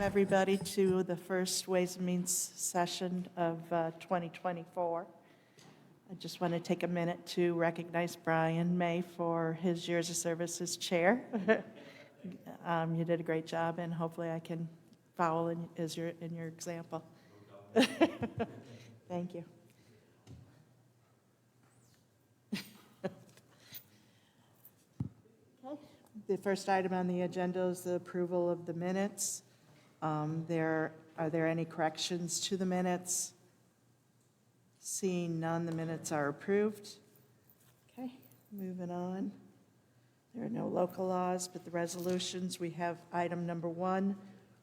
everybody to the first Ways and Means session of 2024. I just want to take a minute to recognize Brian May for his years of service as chair. You did a great job, and hopefully I can follow in your example. Thank you. Okay. The first item on the agenda is the approval of the minutes. Are there any corrections to the minutes? Seeing none, the minutes are approved. Okay, moving on. There are no local laws, but the resolutions. We have item number 1,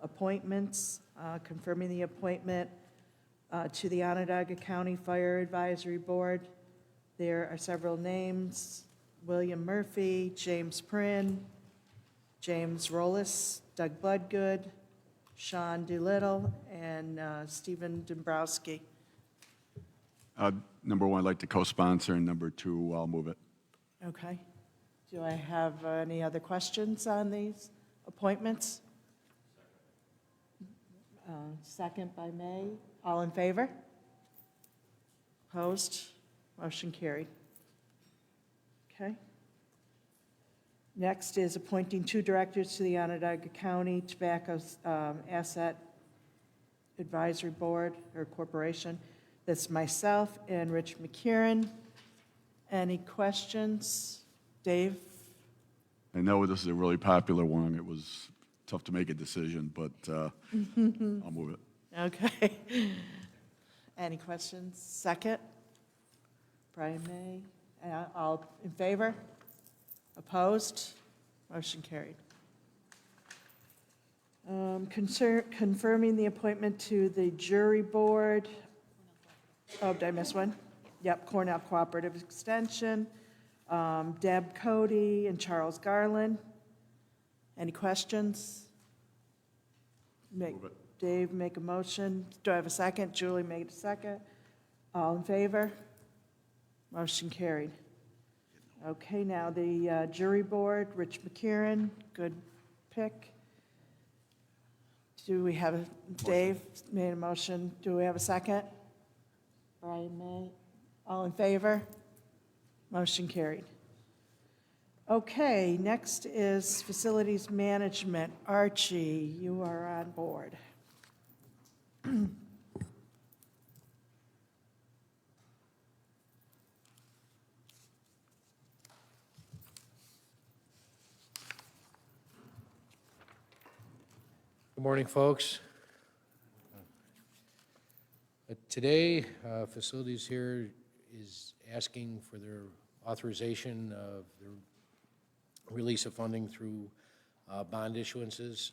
appointments, confirming the appointment to the Onondaga County Fire Advisory Board. There are several names: William Murphy, James Prin, James Rollis, Doug Bloodgood, Sean Doolittle, and Stephen Dombrowski. Number 1, I'd like to co-sponsor, and number 2, I'll move it. Okay. Do I have any other questions on these appointments? Second by May. All in favor? Opposed? Motion carried. Okay. Next is appointing 2 directors to the Onondaga County Tobacco Asset Advisory Board or Corporation. That's myself and Rich McKieran. Any questions? Dave? I know this is a really popular one. It was tough to make a decision, but I'll move it. Okay. Any questions? Second? Brian May. All in favor? Opposed? Motion carried. Confirming the appointment to the jury board. Oh, did I miss one? Yep, Cornell Cooperative Extension. Deb Cody and Charles Garland. Any questions? Move it. Dave, make a motion. Do I have a second? Julie made a second. All in favor? Motion carried. Okay, now the jury board, Rich McKieran, good pick. Do we have, Dave made a motion. Do we have a second? Brian May. All in favor? Motion carried. Okay, next is facilities management. Archie, you are on board. Good morning, folks. Today, Facilities here is asking for their authorization of the release of funding through bond issuances.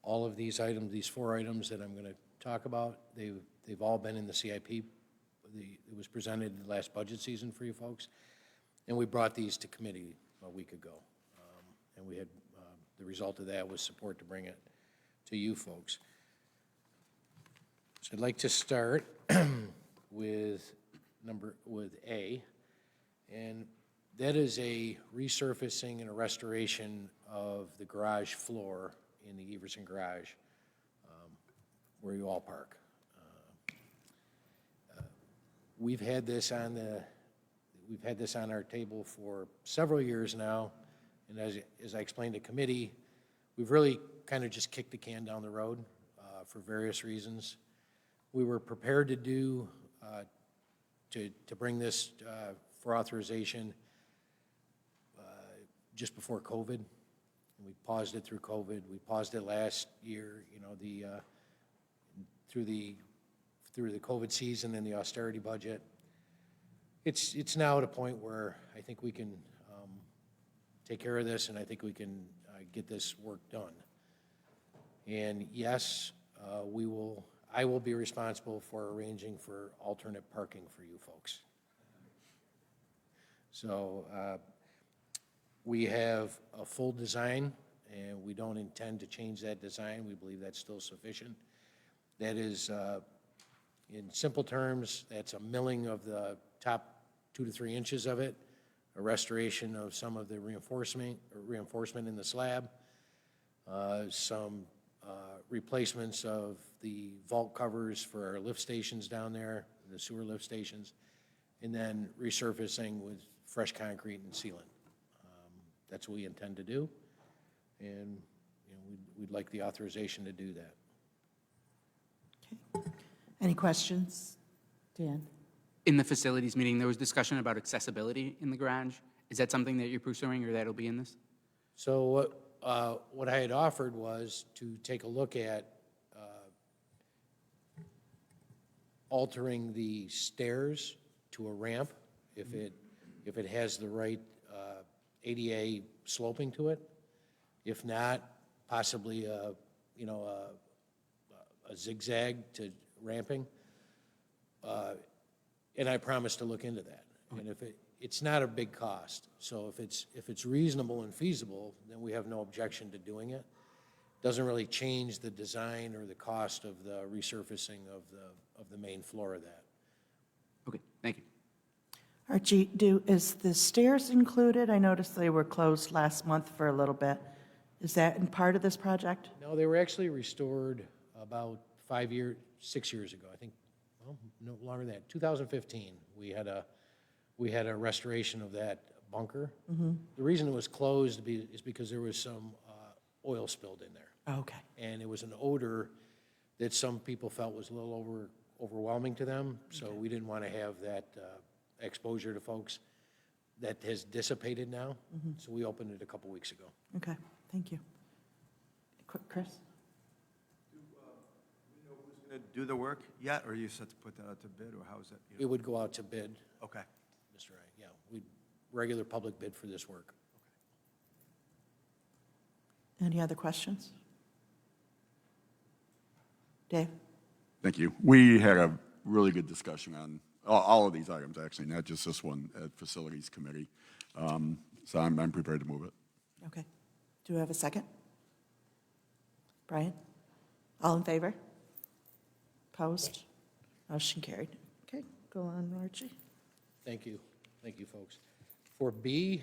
All of these items, these 4 items that I'm going to talk about, they've all been in the CIP. It was presented in the last budget season for you folks, and we brought these to committee a week ago. And we had the result of that was support to bring it to you folks. So I'd like to start with A, and that is a resurfacing and a restoration of the garage floor in the Everson garage where you all park. We've had this on our table for several years now, and as I explained to committee, we've really kind of just kicked the can down the road for various reasons. We were prepared to do to bring this for authorization just before COVID. And we paused it through COVID. We paused it last year, you know, through the COVID season and the austerity budget. It's now at a point where I think we can take care of this, and I think we can get this work done. And yes, I will be responsible for arranging for alternate parking for you folks. So we have a full design, and we don't intend to change that design. We believe that's still sufficient. That is, in simple terms, that's a milling of the top 2 to 3 inches of it, a restoration of some of the reinforcement in the slab, some replacements of the vault covers for our lift stations down there, the sewer lift stations, and then resurfacing with fresh concrete and sealant. That's what we intend to do, and we'd like the authorization to do that. Okay. Any questions? Dan? In the facilities meeting, there was discussion about accessibility in the garage. Is that something that you're pursuing, or that'll be in this? So what I had offered was to take a look at altering the stairs to a ramp if it has the right ADA sloping to it. If not, possibly a zigzag to ramping. And I promised to look into that. And if it's not a big cost, so if it's reasonable and feasible, then we have no objection to doing it. Doesn't really change the design or the cost of the resurfacing of the main floor of that. Okay, thank you. Archie, is the stairs included? I noticed they were closed last month for a little bit. Is that in part of this project? No, they were actually restored about 6 years ago, I think. Well, no longer than that. 2015, we had a restoration of that bunker. The reason it was closed is because there was some oil spilled in there. Okay. And it was an odor that some people felt was a little overwhelming to them, so we didn't want to have that exposure to folks. That has dissipated now, so we opened it a couple weeks ago. Okay, thank you. Chris? Do we know who's going to do the work yet, or you just have to put that out to bid, or how is that? It would go out to bid, Okay. Mr. Wright, yeah, we'd regular public bid for this work. Any other questions? Dave? Thank you. We had a really good discussion on all of these items, actually, not just this one, at Facilities Committee. So I'm prepared to move it. Okay. Do we have a second? Brian? All in favor? Opposed? Motion carried. Okay, go on, Archie. Thank you, folks. For B,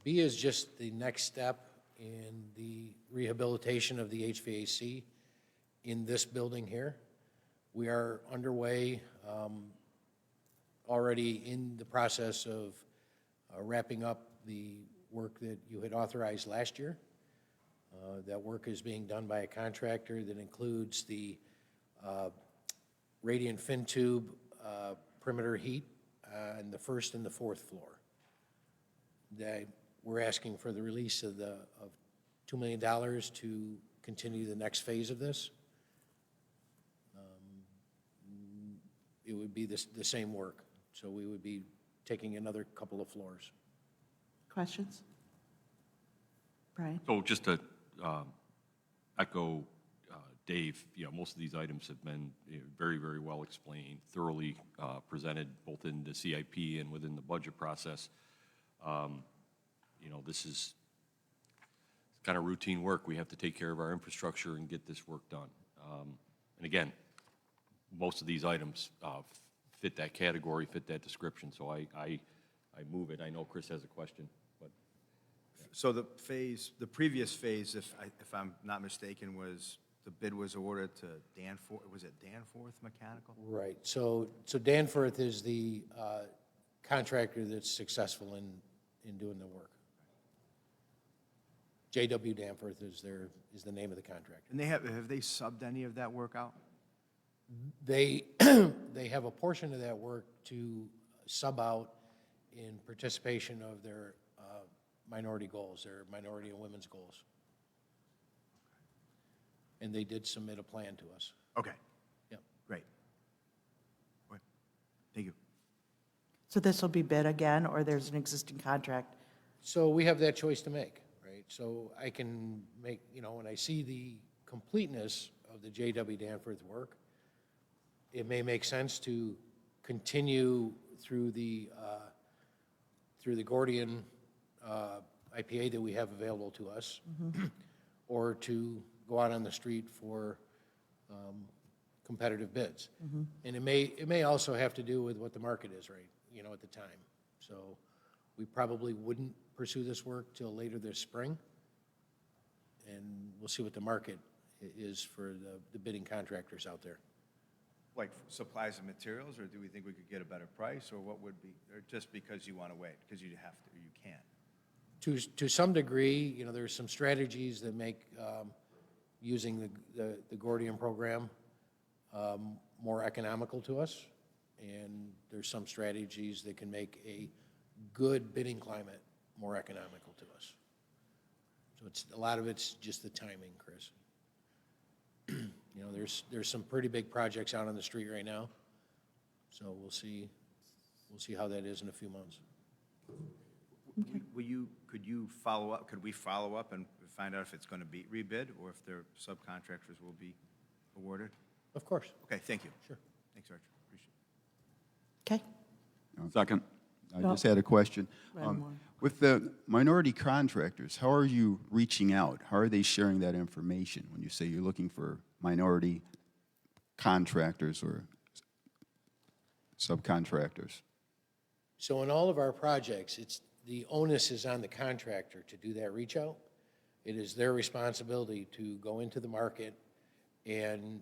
B is just the next step in the rehabilitation of the HVAC in this building here. We are underway, already in the process of wrapping up the work that you had authorized last year. That work is being done by a contractor that includes the radiant fin tube perimeter heat on the first and the fourth floor. We're asking for the release of $2 million to continue the next phase of this. It would be the same work, so we would be taking another couple of floors. Questions? Brian? So just to echo Dave, most of these items have been very, very well explained, thoroughly presented both in the CIP and within the budget process. This is kind of routine work. We have to take care of our infrastructure and get this work done. And again, most of these items fit that category, fit that description, so I move it. I know Chris has a question, but. So the previous phase, if I'm not mistaken, was the bid was awarded to Danforth, was it Danforth Mechanical? Right, so Danforth is the contractor that's successful in doing the work. J.W. Danforth is the name of the contractor. And have they subbed any of that work out? They have a portion of that work to sub out in participation of their minority goals, their minority and women's goals. And they did submit a plan to us. Okay. Yep. Great. Good. Thank you. So this will be bid again, or there's an existing contract? So we have that choice to make, right? So I can make, when I see the completeness of the J.W. Danforth work, it may make sense to continue through the Gordian IPA that we have available to us, or to go out on the street for competitive bids. And it may also have to do with what the market is, right, at the time. So we probably wouldn't pursue this work till later this spring, and we'll see what the market is for the bidding contractors out there. Like supplies and materials, or do we think we could get a better price, or what would be, or just because you want to wait, because you have to, or you can't? To some degree, you know, there's some strategies that make using the Gordian program more economical to us, and there's some strategies that can make a good bidding climate more economical to us. So a lot of it's just the timing, Chris. You know, there's some pretty big projects out on the street right now, so we'll see how that is in a few months. Could you follow up, could we follow up and find out if it's going to be rebid, or if their subcontractors will be awarded? Of course. Okay, thank you. Sure. Thanks, Archer, appreciate it. Okay. Second. I just had a question. Right, Moore. With the minority contractors, how are you reaching out? How are they sharing that information when you say you're looking for minority contractors or subcontractors? So in all of our projects, the onus is on the contractor to do that reach out. It is their responsibility to go into the market and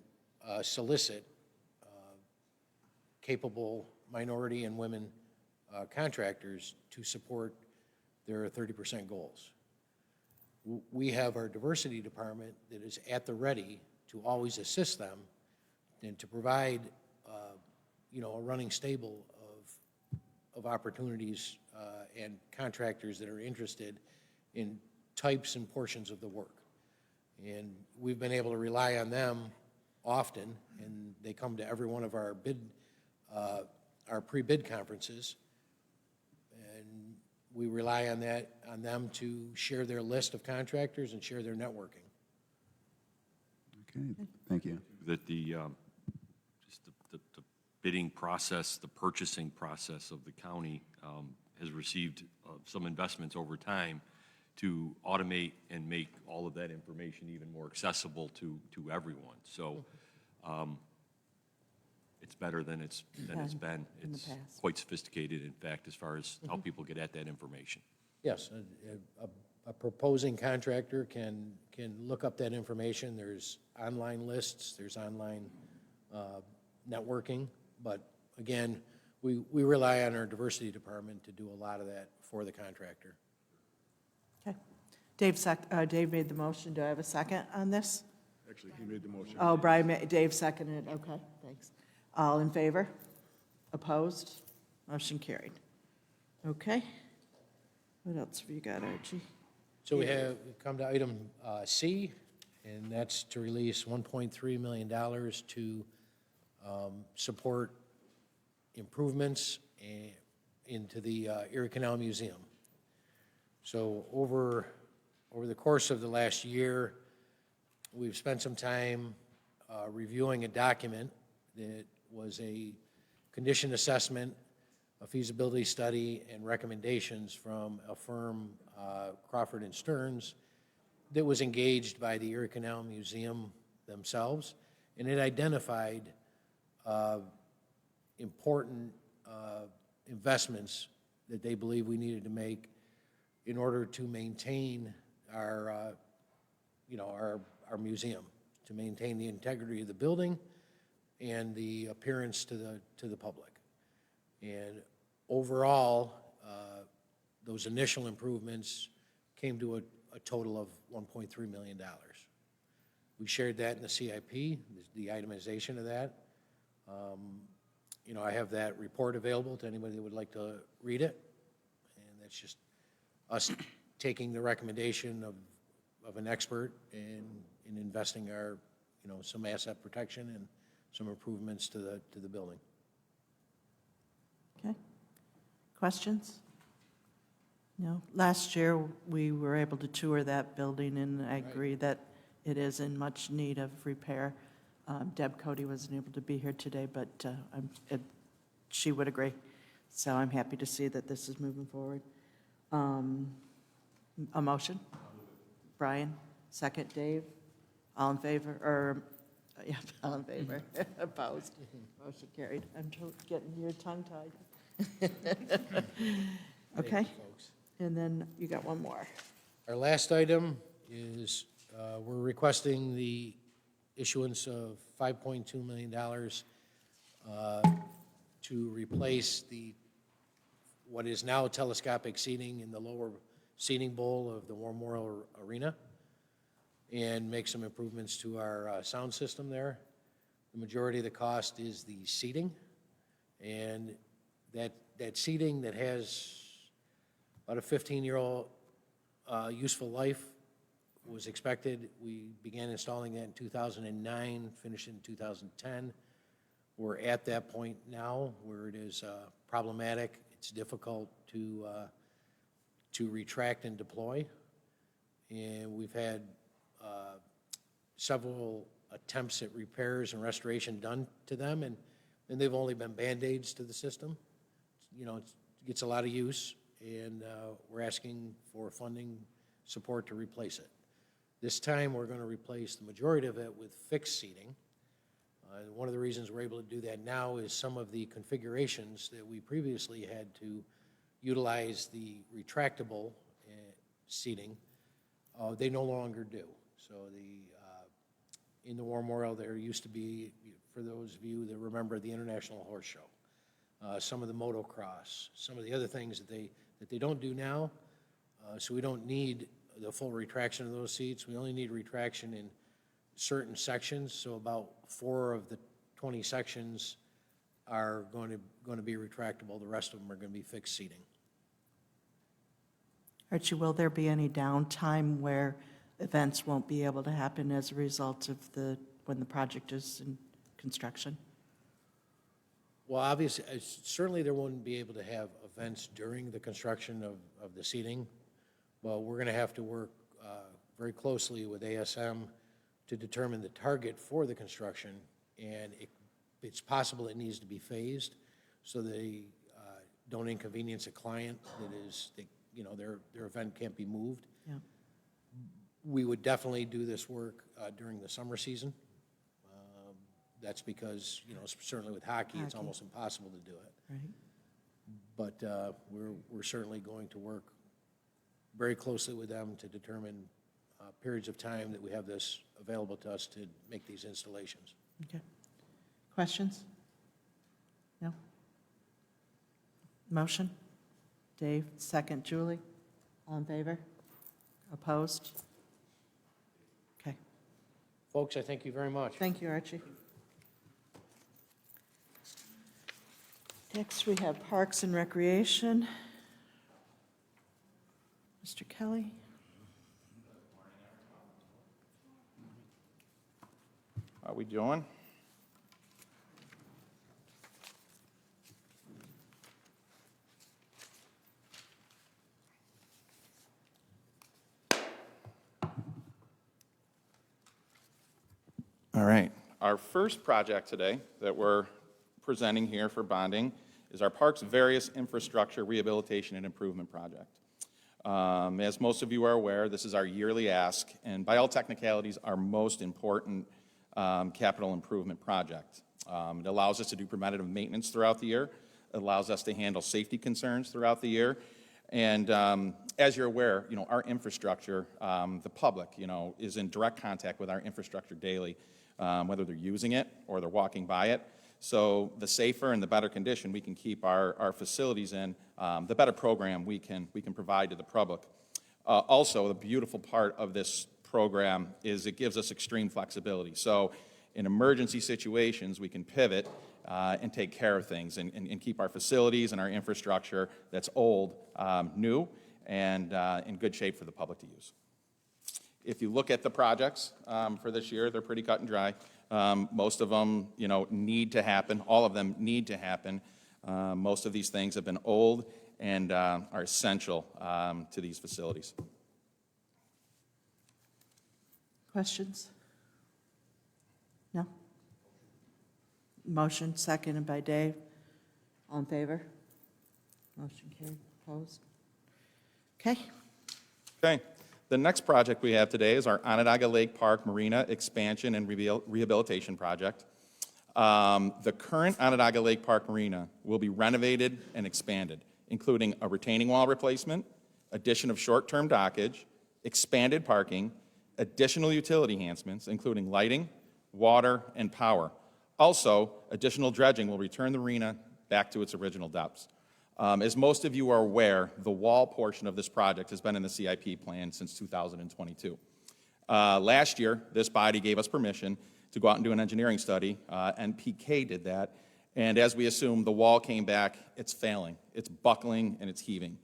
solicit capable minority and women contractors to support their 30% goals. We have our diversity department that is at the ready to always assist them and to provide, you know, a running stable of opportunities and contractors that are interested in types and portions of the work. And we've been able to rely on them often, and they come to every one of our pre-bid conferences. And we rely on them to share their list of contractors and share their networking. Okay, thank you. That just the bidding process, the purchasing process of the county has received some investments over time to automate and make all of that information even more accessible to everyone. So it's better than it's been. in the It's past. quite sophisticated, in fact, as far as how people get at that information. Yes, a proposing contractor can look up that information. There's online lists, there's online networking, but again, we rely on our diversity department to do a lot of that for the contractor. Okay. Dave made the motion. Do I have a second on this? Actually, he made the motion. Oh, Dave seconded. Okay, thanks. All in favor? Opposed? Motion carried. Okay. What else have you got, Archie? So we've come to item C, and that's to release $1.3 million to support improvements into the Erie Canal Museum. So over the course of the last year, we've spent some time reviewing a document that was a condition assessment, a feasibility study, and recommendations from a firm, Crawford & Stearns, that was engaged by the Erie Canal Museum themselves, and it identified important investments that they believe we needed to make in order to maintain our museum, to maintain the integrity of the building and the appearance to the public. And overall, those initial improvements came to a total of $1.3 million. We shared that in the CIP, the itemization of that. You know, I have that report available to anybody that would like to read it. And that's just us taking the recommendation of an expert in investing our, you know, some asset protection and some improvements to the building. Okay. Questions? No. Last year, we were able to tour that building, and I agree that it is in much need of repair. Deb Cody wasn't able to be here today, but she would agree. So I'm happy to see that this is moving forward. A motion? Brian, second, Dave. All in favor, or, yeah, all in favor. Opposed? Motion carried. I'm getting your tongue tied. Okay, Thank you, folks. and then you got one more. Our last item is we're requesting the issuance of $5.2 million to replace what is now telescopic seating in the lower seating bowl of the War Memorial Arena, and make some improvements to our sound system there. The majority of the cost is the seating, and that seating that has about a 15-year-old useful life was expected. We began installing that in 2009, finished in 2010. We're at that point now where it is problematic. It's difficult to retract and deploy, and we've had several attempts at repairs and restoration done to them, and they've only been Band-Aids to the system. You know, it gets a lot of use, and we're asking for funding support to replace it. This time, we're going to replace the majority of it with fixed seating. One of the reasons we're able to do that now is some of the configurations that we previously had to utilize the retractable seating, they no longer do. So in the War Memorial, there used to be, for those of you that remember, the International Horse Show, some of the motocross, some of the other things that they don't do now. So we don't need the full retraction of those seats. We only need retraction in certain sections. So about 4 of the 20 sections are going to be retractable. The rest of them are going to be fixed seating. Archie, will there be any downtime where events won't be able to happen as a result of when the project is in construction? Well, obviously, certainly there wouldn't be able to have events during the construction of the seating, but we're going to have to work very closely with ASM to determine the target for the construction, and it's possible it needs to be phased so they don't inconvenience a client their event can't be moved. Yeah. We would definitely do this work during the summer season. That's because, certainly with hockey, it's almost impossible to do it. Right. But we're certainly going to work very closely with them to determine periods of time that we have this available to us to make these installations. Okay. Questions? No? Motion? Dave, second. Julie? All in favor? Opposed? Okay. Folks, I thank you very much. Thank you, Archie. Next, we have Parks and Recreation. Mr. Kelly? How we doing? All right. Our first project today that we're presenting here for bonding is our park's various infrastructure rehabilitation and improvement project. As most of you are aware, this is our yearly ask, and by all technicalities, our most important capital improvement project. It allows us to do preventative maintenance throughout the year. It allows us to handle safety concerns throughout the year. And as you're aware, our infrastructure, the public, is in direct contact with our infrastructure daily, whether they're using it or they're walking by it. So the safer and the better condition we can keep our facilities in, the better program we can provide to the public. Also, the beautiful part of this program is it gives us extreme flexibility. So in emergency situations, we can pivot and take care of things and keep our facilities and our infrastructure that's old, new, and in good shape for the public to use. If you look at the projects for this year, they're pretty cut and dry. Most of them, need to happen. All of them need to happen. Most of these things have been old and are essential to these facilities. Questions? No? Motion seconded by Dave. All in favor? Motion carried. Opposed? Okay. Okay. The next project we have today is our Onondaga Lake Park Marina Expansion and Rehabilitation Project. The current Onondaga Lake Park Marina will be renovated and expanded, including a retaining wall replacement, addition of short-term dockage, expanded parking, additional utility enhancements, including lighting, water, and power. Also, additional dredging will return the marina back to its original depths. As most of you are aware, the wall portion of this project has been in the CIP plan since 2022. Last year, this body gave us permission to go out and do an engineering study. NPK did that. And as we assumed, the wall came back, it's failing. It's buckling and it's heaving.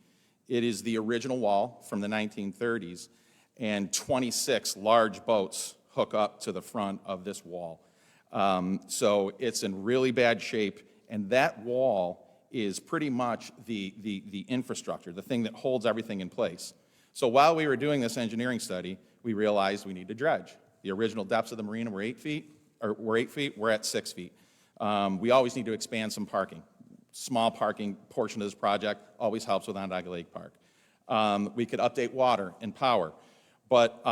It is the original wall from the 1930s, and 26 large boats hook up to the front of this wall. So it's in really bad shape, and that wall is pretty much the infrastructure, the thing that holds everything in place. So while we were doing this engineering study, we realized we need to dredge. The original depths of the marina were 8 feet, we're at 6 feet. We always need to expand some parking. Small parking portion of this project always helps with Onondaga Lake Park. We could update water and power, but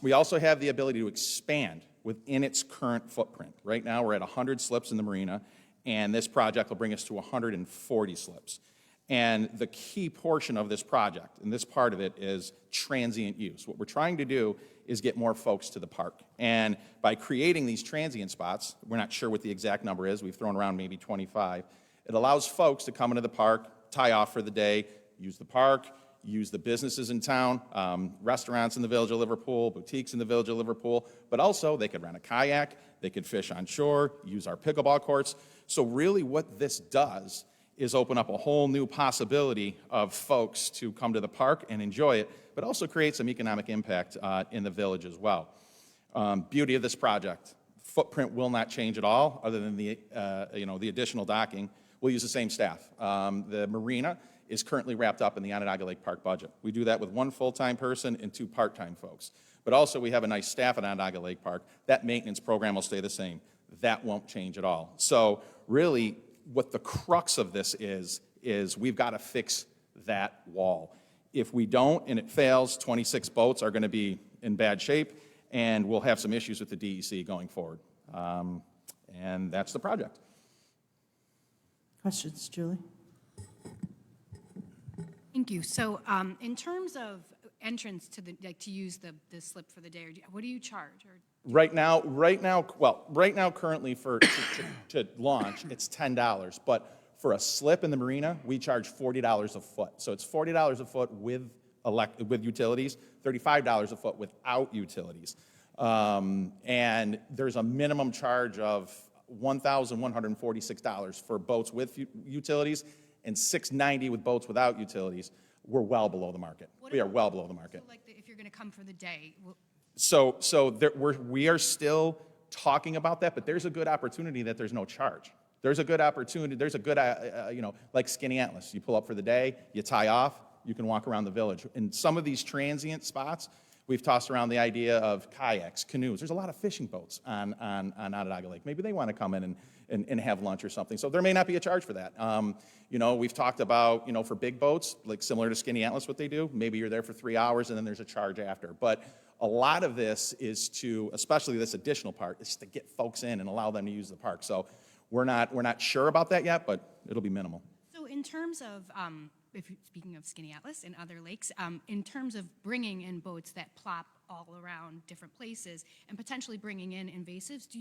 we also have the ability to expand within its current footprint. Right now, we're at 100 slips in the marina, and this project will bring us to 140 slips. And the key portion of this project, and this part of it, is transient use. What we're trying to do is get more folks to the park. And by creating these transient spots, we're not sure what the exact number is, we've thrown around maybe 25, it allows folks to come into the park, tie off for the day, use the park, use the businesses in town, restaurants in the Village of Liverpool, boutiques in the Village of Liverpool, but also they could rent a kayak, they could fish on shore, use our pickleball courts. So really what this does is open up a whole new possibility of folks to come to the park and enjoy it, but also create some economic impact in the village as well. Beauty of this project, footprint will not change at all, other than the additional docking. We'll use the same staff. The marina is currently wrapped up in the Onondaga Lake Park budget. We do that with 1 full-time person and 2 part-time folks. But also we have a nice staff at Onondaga Lake Park. That maintenance program will stay the same. That won't change at all. So really, what the crux of this is we've got to fix that wall. If we don't and it fails, 26 boats are going to be in bad shape, and we'll have some issues with the DEC going forward. And that's the project. Questions, Julie? Thank you. So in terms of entrance to the, like to use the slip for the day, or what do you charge? Or Right now, currently to launch, it's $10. But for a slip in the marina, we charge $40 a foot. So it's $40 a foot with utilities, $35 a foot without utilities. And there's a minimum charge of $1,146 for boats with utilities and $690 with boats without utilities. We're well below the market. We are well below the market. so like if you're going to come for the day, We are still talking about that, but there's a good opportunity that there's no charge. There's a good opportunity, like Skinny Atlas. You pull up for the day, you tie off, you can walk around the village. In some of these transient spots, we've tossed around the idea of kayaks, canoes. There's a lot of fishing boats on Onondaga Lake. Maybe they want to come in and have lunch or something. So there may not be a charge for that. We've talked about, for big boats, like similar to Skinny Atlas, what they do. Maybe you're there for 3 hours and then there's a charge after. But a lot of this is to, especially this additional part, is to get folks in and allow them to use the park. So we're not sure about that yet, but it'll be minimal. So in terms of, speaking of Skinny Atlas and other lakes, in terms of bringing in boats that plop all around different places and potentially bringing in invasives, do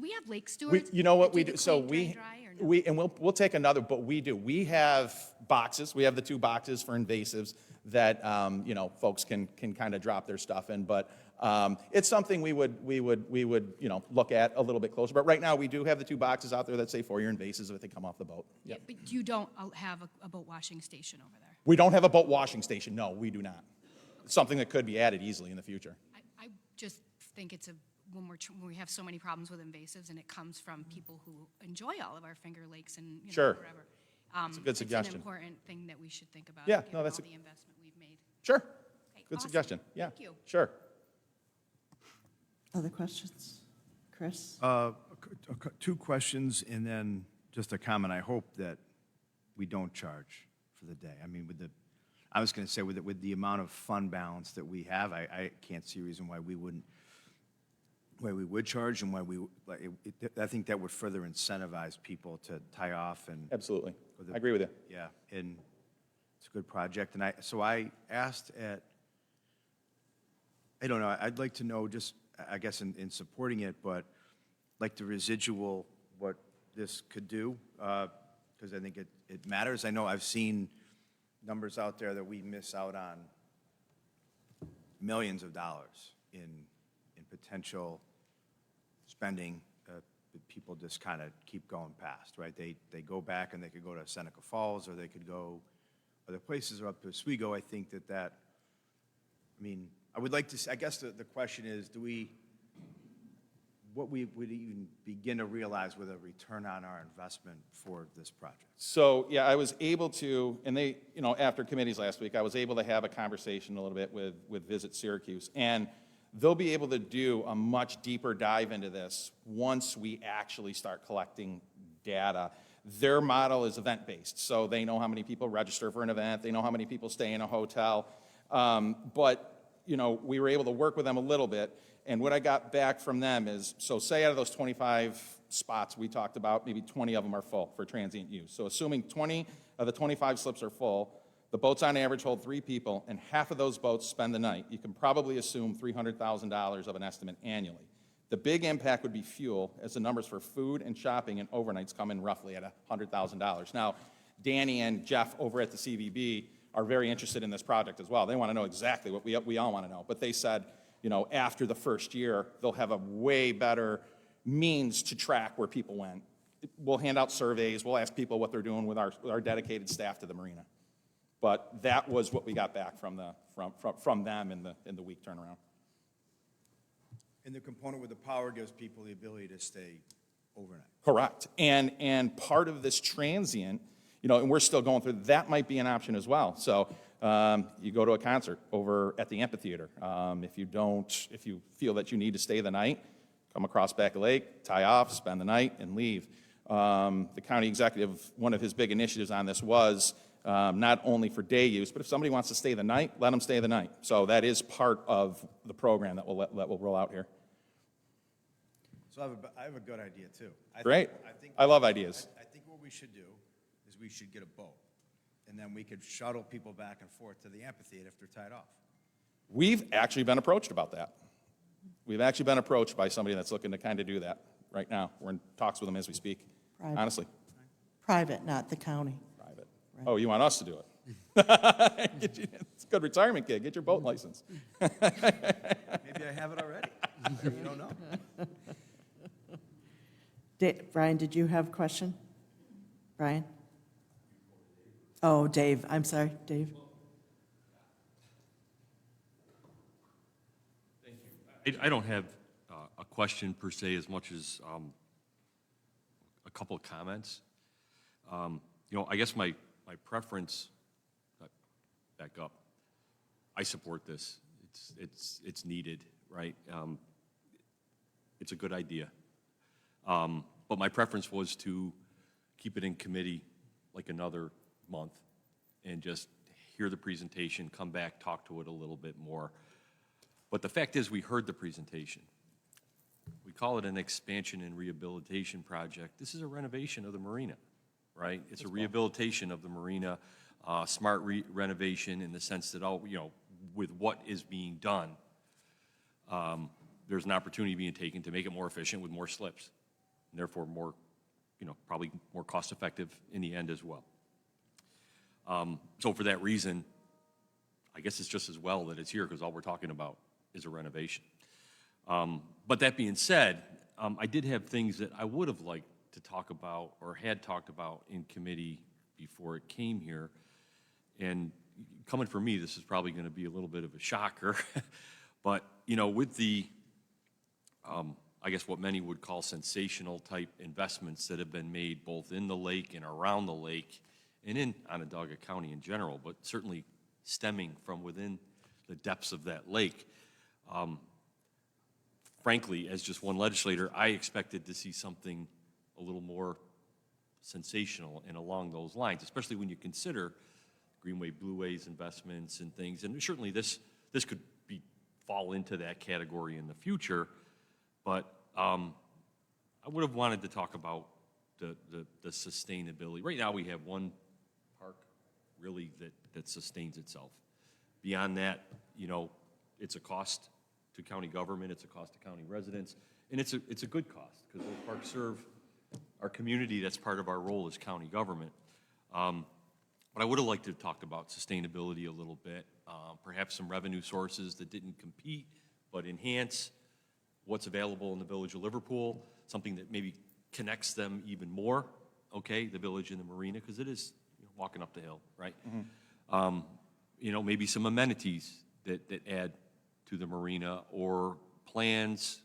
we have lake stewards? You know what that we the do? So clean, dry, or no? we'll take another, but we do. We have boxes. We have the 2 boxes for invasives that folks can kind of drop their stuff in. But it's something we would look at a little bit closer. But right now we do have the 2 boxes out there that say for your invasives if they come off the boat. Yeah, but you don't have a boat washing station over there? We don't have a boat washing station. No, we do not. It's something that could be added easily in the future. I just think it's when we have so many problems with invasives and it comes from people who enjoy all of our Finger Lakes and Sure. whatever. It's a good suggestion. It's an important thing that we should think about. Yeah, given no, that's all the investment we've made. Sure. Okay, Good awesome. suggestion. Yeah. Thank you. Sure. Other questions? Chris? 2 questions and then just a comment. I hope that we don't charge for the day. I mean, I was going to say with the amount of fund balance that we have, I can't see a reason why we would charge, and I think that would further incentivize people to tie off and. Absolutely. I agree with you. Yeah, and it's a good project. And so I asked I don't know, I'd like to know just, I guess in supporting it, but like the residual, what this could do, because I think it matters. I know I've seen numbers out there that we miss out on millions of dollars in potential spending that people just kind of keep going past, right? They go back and they could go to Seneca Falls, or they could go other places, or up to Oswego. I think I mean, I would like to, I guess the question is, what we would even begin to realize with a return on our investment for this project? So, yeah, I was able to, and they, after committees last week, I was able to have a conversation a little bit with Visit Syracuse. And they'll be able to do a much deeper dive into this once we actually start collecting data. Their model is event-based, so they know how many people register for an event, they know how many people stay in a hotel. But, we were able to work with them a little bit, and what I got back from them is, so say out of those 25 spots we talked about, maybe 20 of them are full for transient use. So assuming 20 of the 25 slips are full, the boats on average hold 3 people, and half of those boats spend the night. You can probably assume $300,000 of an estimate annually. The big impact would be fuel, as the numbers for food and shopping and overnights come in roughly at $100,000. Now, Danny and Jeff over at the CVB are very interested in this project as well. They want to know exactly what we all want to know. But they said, after the first year, they'll have a way better means to track where people went. We'll hand out surveys. We'll ask people what they're doing with our dedicated staff to the marina. But that was what we got back from them in the week turnaround. And the component with the power gives people the ability to stay overnight. Correct. And part of this transient, and we're still going through, that might be an option as well. So you go to a concert over at the amphitheater. If you feel that you need to stay the night, come across Back Lake, tie off, spend the night, and leave. The county executive, one of his big initiatives on this was not only for day use, but if somebody wants to stay the night, let them stay the night. So that is part of the program that we'll roll out here. So I have a good idea, too. Great. I love ideas. I think what we should do is we should get a boat, and then we could shuttle people back and forth to the amphitheater if they're tied off. We've actually been approached about that. We've actually been approached by somebody that's looking to kind of do that right now. We're in talks with them as we speak, Private. honestly. Private, not the county. Private. Oh, you want us to do it? It's a good retirement gig. Get your boat license. Maybe I have it already. You don't know. Brian, did you have a question? Brian? Oh, Dave, I'm sorry, Dave. I don't have a question per se as much as a couple of comments. I guess my preference, back up, I support this. It's needed, right? It's a good idea. But my preference was to keep it in committee like another month and just hear the presentation, come back, talk to it a little bit more. But the fact is, we heard the presentation. We call it an expansion and rehabilitation project. This is a renovation of the marina, right? It's a rehabilitation of the marina, smart renovation in the sense that with what is being done, there's an opportunity being taken to make it more efficient with more slips, and therefore more, probably more cost-effective in the end as well. So for that reason, I guess it's just as well that it's here because all we're talking about is a renovation. But that being said, I did have things that I would have liked to talk about or had talked about in committee before it came here. And coming from me, this is probably going to be a little bit of a shocker. But, with the, I guess what many would call sensational type investments that have been made both in the lake and around the lake and in Onondaga County in general, but certainly stemming from within the depths of that lake. Frankly, as just one legislator, I expected to see something a little more sensational and along those lines, especially when you consider Greenway Blueways investments and things. And certainly this could fall into that category in the future, but I would have wanted to talk about the sustainability. Right now we have one park really that sustains itself. Beyond that, it's a cost to county government, it's a cost to county residents, And it's a good cost, because those parks serve our community. That's part of our role as county government. But I would have liked to have talked about sustainability a little bit, perhaps some revenue sources that didn't compete, but enhance what's available in the village of Liverpool, something that maybe connects them even more, okay, the village and the marina, because it is walking up the hill, right? You know, maybe some amenities that add to the marina, or plans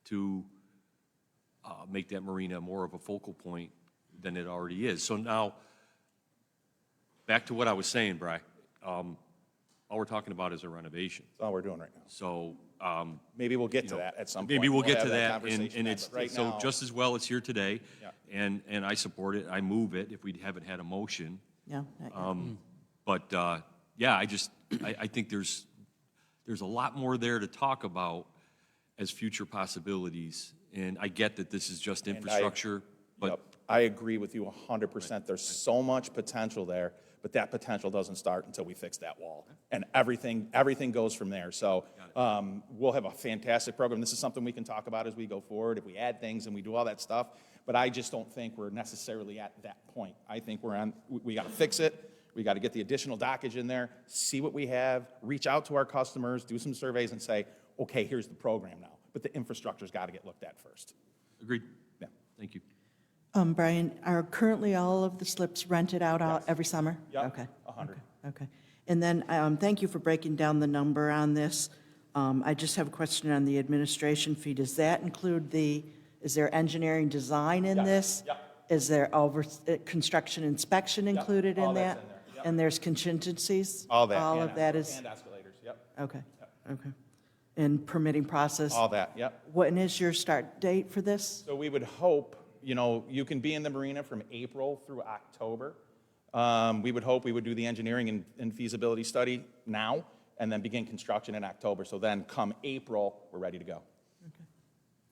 to make that marina more of a focal point than it already is. So now, back to what I was saying, Bri, all we're talking about is a renovation. That's all we're doing right now. So, Maybe we'll get to that at some point. maybe we'll get have to that, conversation and then, it's, but right so now- just as well it's here today, Yeah. and I support it, I move it if we haven't had a motion. Yeah, not yet. But, yeah, I think there's a lot more there to talk about as future possibilities, and I get that this is just infrastructure, but Yep. I agree with you 100%. There's so much potential there, but that potential doesn't start until we fix that wall. And everything goes from there. So we'll have a fantastic program. This is something we can talk about as we go forward, if we add things and we do all that stuff. But I just don't think we're necessarily at that point. I think we got to fix it. We got to get the additional dockage in there, see what we have, reach out to our customers, do some surveys and say, okay, here's the program now. But the infrastructure's got to get looked at first. agreed. Yeah. Thank you. Brian, are currently all of the slips rented out Yes. every summer? Yep, Okay. 100. Okay. And then, thank you for breaking down the number on this. I just have a question on the administration fee. Does that include is there engineering design in Yes. this? Yep. Is there construction inspection included all in that's that? in there. Yep. And there's contingencies? All that. All and of that is, And escalators, yep. okay, okay. And permitting process? All that, yep. When is your start date for this? So we would hope, you can be in the marina from April through October. We would hope we would do the engineering and feasibility study now, and then begin construction in October. So then come April, we're ready to go. Okay.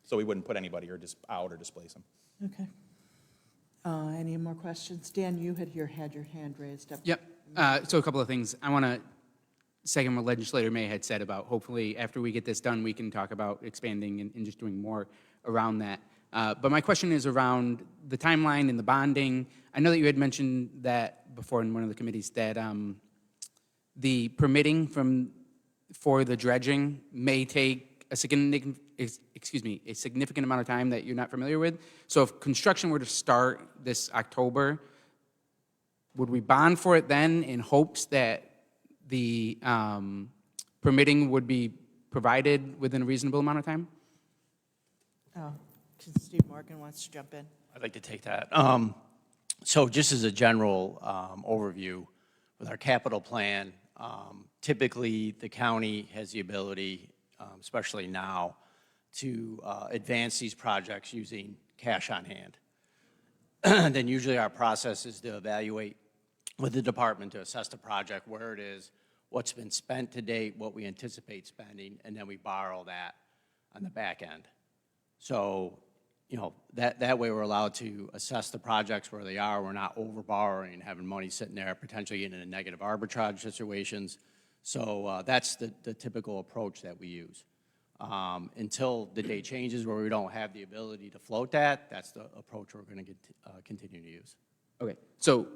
So we wouldn't put anybody out or displace them. Okay. Any more questions? Dan, you had your hand raised up. Yep. So a couple of things. I want to second what Legislator May had said about hopefully after we get this done, we can talk about expanding and just doing more around that. But my question is around the timeline and the bonding. I know that you had mentioned that before in one of the committees that the permitting for the dredging may take a significant amount of time that you're not familiar with. So if construction were to start this October, would we bond for it then in hopes that the permitting would be provided within a reasonable amount of time? Oh, Steve Morgan wants to jump in. I'd like to take that. So just as a general overview, with our capital plan, typically the county has the ability, especially now, to advance these projects using cash on hand. Then usually our process is to evaluate with the department to assess the project, where it is, what's been spent to date, what we anticipate spending, and then we borrow that on the back end. So, that way we're allowed to assess the projects where they are. We're not over borrowing, having money sitting there, potentially getting into negative arbitrage situations. So that's the typical approach that we use. Until the day changes where we don't have the ability to float that's the approach we're going to continue to use. Okay, so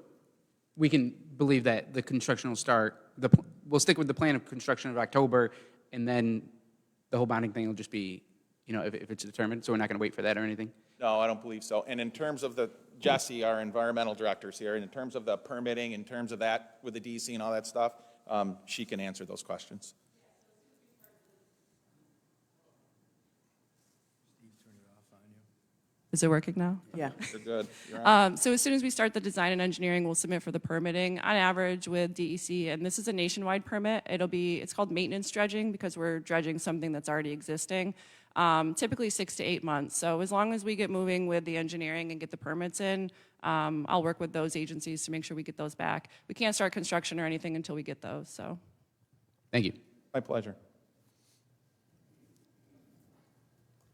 we can believe that the construction will start, we'll stick with the plan of construction of October, and then the whole bonding thing will just be, if it's determined, so we're not going to wait for that or anything? No, I don't believe so. And in terms of Jesse, our environmental director's here, and in terms of the permitting, in terms of that with the DC and all that stuff, she can answer those questions. Is it working now? Yeah. You're good. You're on. So as soon as we start the design and engineering, we'll submit for the permitting. On average with DEC, and this is a nationwide permit, it's called maintenance dredging because we're dredging something that's already existing. Typically 6 to 8 months. So as long as we get moving with the engineering and get the permits in, I'll work with those agencies to make sure we get those back. We can't start construction or anything until we get those, so. Thank you. My pleasure.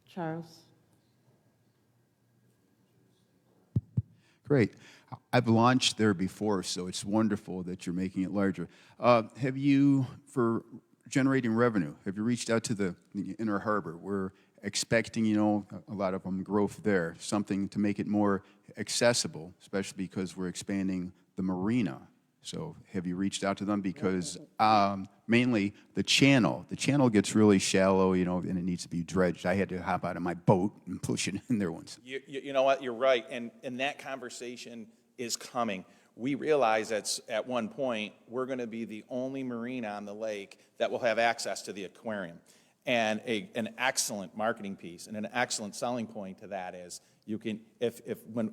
Charles? Great. I've launched there before, so it's wonderful that you're making it larger. For generating revenue, have you reached out to the Inner Harbor? We're expecting, a lot of them growth there, something to make it more accessible, especially because we're expanding the marina. So have you reached out to them? Because mainly the channel gets really shallow, and it needs to be dredged. I had to hop out of my boat and push it in there once. You know what, you're right, and that conversation is coming. We realize that at one point, we're going to be the only marina on the lake that will have access to the aquarium. And an excellent marketing piece and an excellent selling point to that is you can,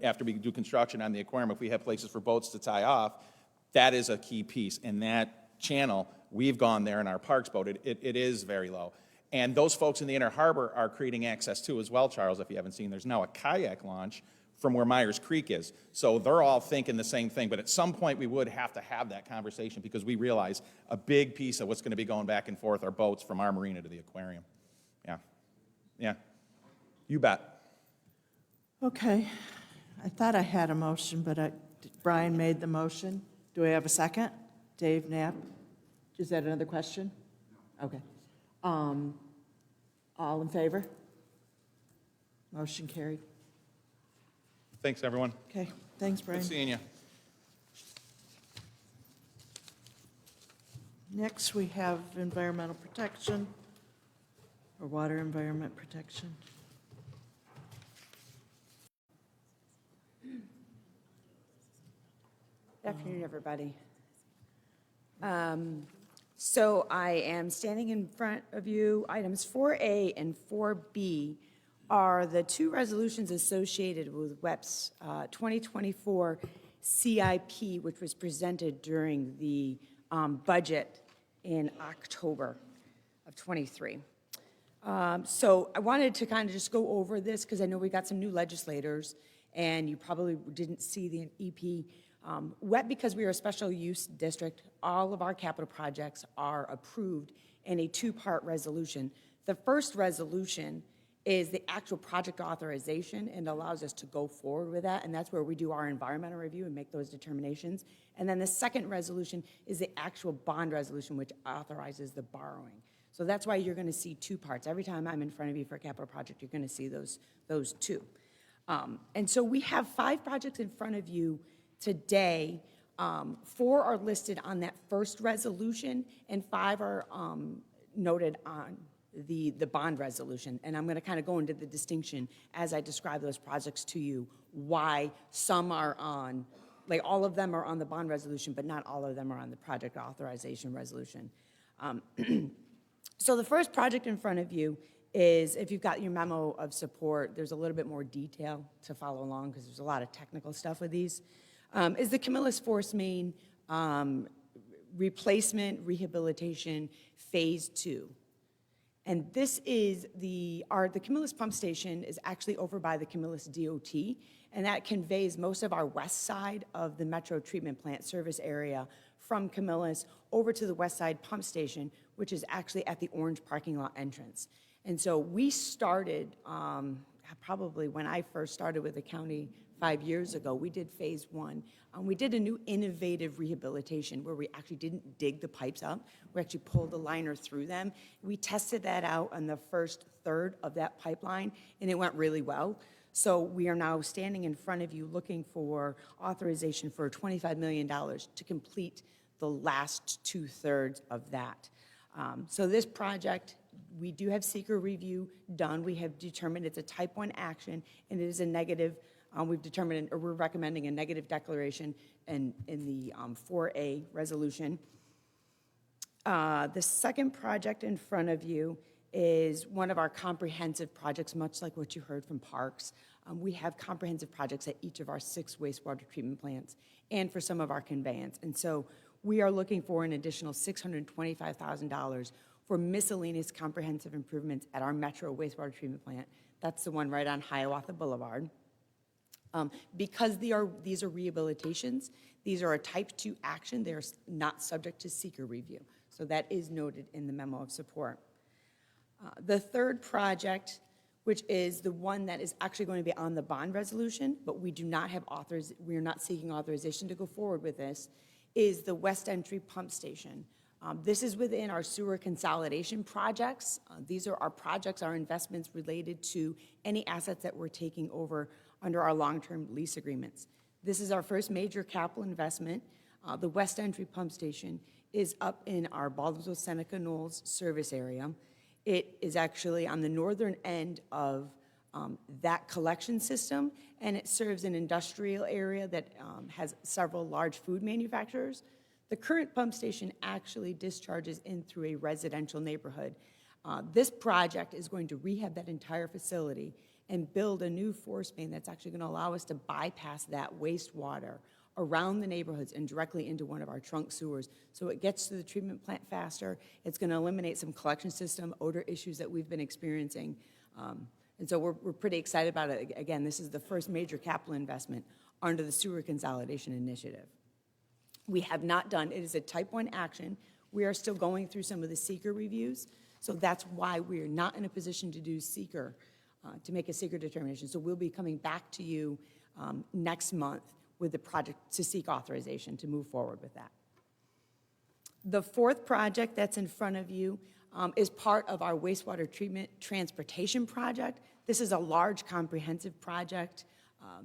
after we do construction on the aquarium, if we have places for boats to tie off, that is a key piece. And that channel, we've gone there in our parks boat, it is very low. And those folks in the Inner Harbor are creating access too as well, Charles, if you haven't seen. There's now a kayak launch from where Myers Creek is. So they're all thinking the same thing, but at some point we would have to have that conversation because we realize a big piece of what's going to be going back and forth are boats from our marina to the aquarium. Yeah, you bet. Okay. I thought I had a motion, but Brian made the motion. Do I have a second? Dave Knapp? Is that another question? Okay. All in favor? Motion carried. Thanks, everyone. Okay, thanks, Brian. Good seeing you. Next, we have environmental protection, or water environment protection. Good afternoon, everybody. So I am standing in front of you. Items 4A and 4B are the two resolutions associated with WEP's 2024 CIP, which was presented during the budget in October of 23. So I wanted to kind of just go over this because I know we got some new legislators and you probably didn't see the EP. WEP, because we are a special use district, all of our capital projects are approved in a two-part resolution. The first resolution is the actual project authorization and allows us to go forward with that, and that's where we do our environmental review and make those determinations. And then the second resolution is the actual bond resolution, which authorizes the borrowing. So that's why you're going to see two parts. Every time I'm in front of you for a capital project, you're going to see those two. And so we have 5 projects in front of you today. 4 are listed on that first resolution, and 5 are noted on the bond resolution. And I'm going to kind of go into the distinction as I describe those projects to you, why some are on, like all of them are on the bond resolution, but not all of them are on the project authorization resolution. So the first project in front of you is, if you've got your memo of support, there's a little bit more detail to follow along because there's a lot of technical stuff with these, is the Camillus Force Main Replacement Rehabilitation Phase 2. And this is the Camillus Pump Station is actually over by the Camillus DOT, and that conveys most of our west side of the Metro Treatment Plant service area from Camillus over to the west side pump station, which is actually at the orange parking lot entrance. And so we started, probably when I first started with the county 5 years ago, we did phase 1. We did a new innovative rehabilitation where we actually didn't dig the pipes up. We actually pulled the liner through them. We tested that out on the first third of that pipeline, and it went really well. So we are now standing in front of you looking for authorization for $25 million to complete the last 2/3 of that. So this project, we do have seeker review done. We have determined it's a type 1 action, and it is a negative. We've determined, or we're recommending a negative declaration in the 4A resolution. The second project in front of you is one of our comprehensive projects, much like what you heard from Parks. We have comprehensive projects at each of our 6 wastewater treatment plants and for some of our conveyance. And so we are looking for an additional $625,000 for miscellaneous comprehensive improvements at our Metro wastewater treatment plant. That's the one right on Hiawatha Boulevard. Because these are rehabilitations, these are a type 2 action, they're not subject to seeker review. So that is noted in the memo of support. The third project, which is the one that is actually going to be on the bond resolution, but we do not have we are not seeking authorization to go forward with this, is the West Entry Pump Station. This is within our sewer consolidation projects. These are our projects, our investments related to any assets that we're taking over under our long-term lease agreements. This is our first major capital investment. The West Entry Pump Station is up in our Baldwinsville-Seneca Knolls service area. It is actually on the northern end of that collection system, and it serves an industrial area that has several large food manufacturers. The current pump station actually discharges in through a residential neighborhood. This project is going to rehab that entire facility and build a new force main that's actually going to allow us to bypass that wastewater around the neighborhoods and directly into one of our trunk sewers. So it gets to the treatment plant faster. It's going to eliminate some collection system odor issues that we've been experiencing. And so we're pretty excited about it. Again, this is the first major capital investment under the sewer consolidation initiative. We have not done, it is a type 1 action. We are still going through some of the seeker reviews. So that's why we are not in a position to do seeker, to make a seeker determination. So we'll be coming back to you next month with the project to seek authorization to move forward with that. The fourth project that's in front of you is part of our wastewater treatment transportation project. This is a large comprehensive project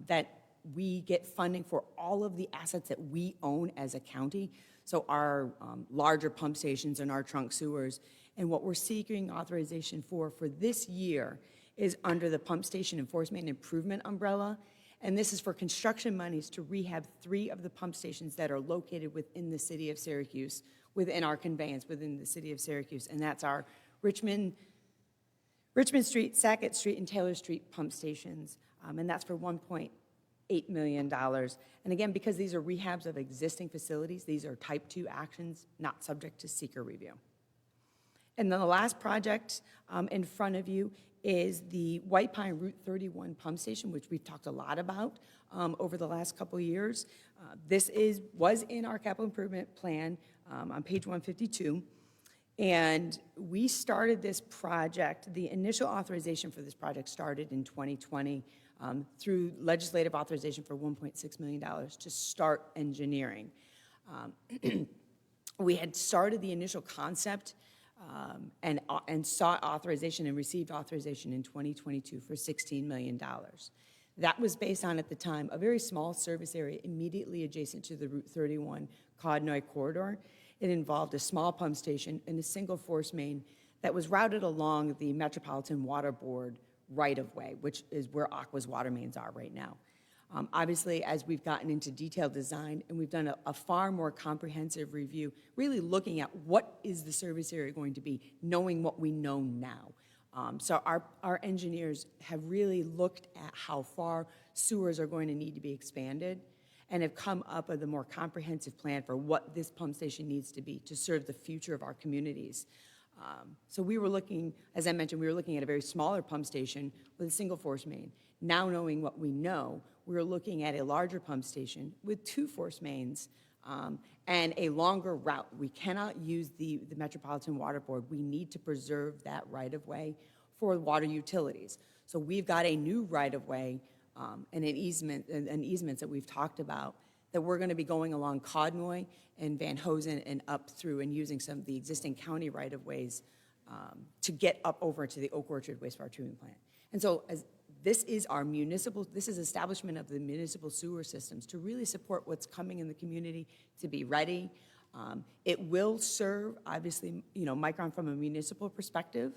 that we get funding for all of the assets that we own as a county. So our larger pump stations and our trunk sewers. And what we're seeking authorization for this year is under the pump station enforcement and improvement umbrella. And this is for construction monies to rehab 3 of the pump stations that are located within the city of Syracuse, within our conveyance within the city of Syracuse. And that's our Richmond Street, Sackett Street, and Taylor Street pump stations. And that's for $1.8 million. And again, because these are rehabs of existing facilities, these are type 2 actions, not subject to seeker review. And then the last project in front of you is the White Pine Route 31 pump station, which we've talked a lot about over the last couple of years. This was in our capital improvement plan on page 152. And we started this project, the initial authorization for this project started in 2020 through legislative authorization for $1.6 million to start engineering. We had started the initial concept and sought authorization and received authorization in 2022 for $16 million. That was based on, at the time, a very small service area immediately adjacent to the Route 31 Codnoy corridor. It involved a small pump station and a single force main that was routed along the Metropolitan Water Board right-of-way, which is where Aqua's water mains are right now. Obviously, as we've gotten into detailed design and we've done a far more comprehensive review, really looking at what is the service area going to be, knowing what we know now. So our engineers have really looked at how far sewers are going to need to be expanded and have come up with a more comprehensive plan for what this pump station needs to be to serve the future of our communities. So we were looking, as I mentioned, we were looking at a very smaller pump station with a single force main. Now knowing what we know, we're looking at a larger pump station with 2 force mains and a longer route. We cannot use the Metropolitan Water Board. We need to preserve that right-of-way for water utilities. So we've got a new right-of-way and easements that we've talked about that we're going to be going along Codnoy and Van Hosen and up through and using some of the existing county right-of-ways to get up over to the Oak Orchard wastewater treatment plant. And so this is establishment of the municipal sewer systems to really support what's coming in the community, to be ready. It will serve, obviously, Micron from a municipal perspective.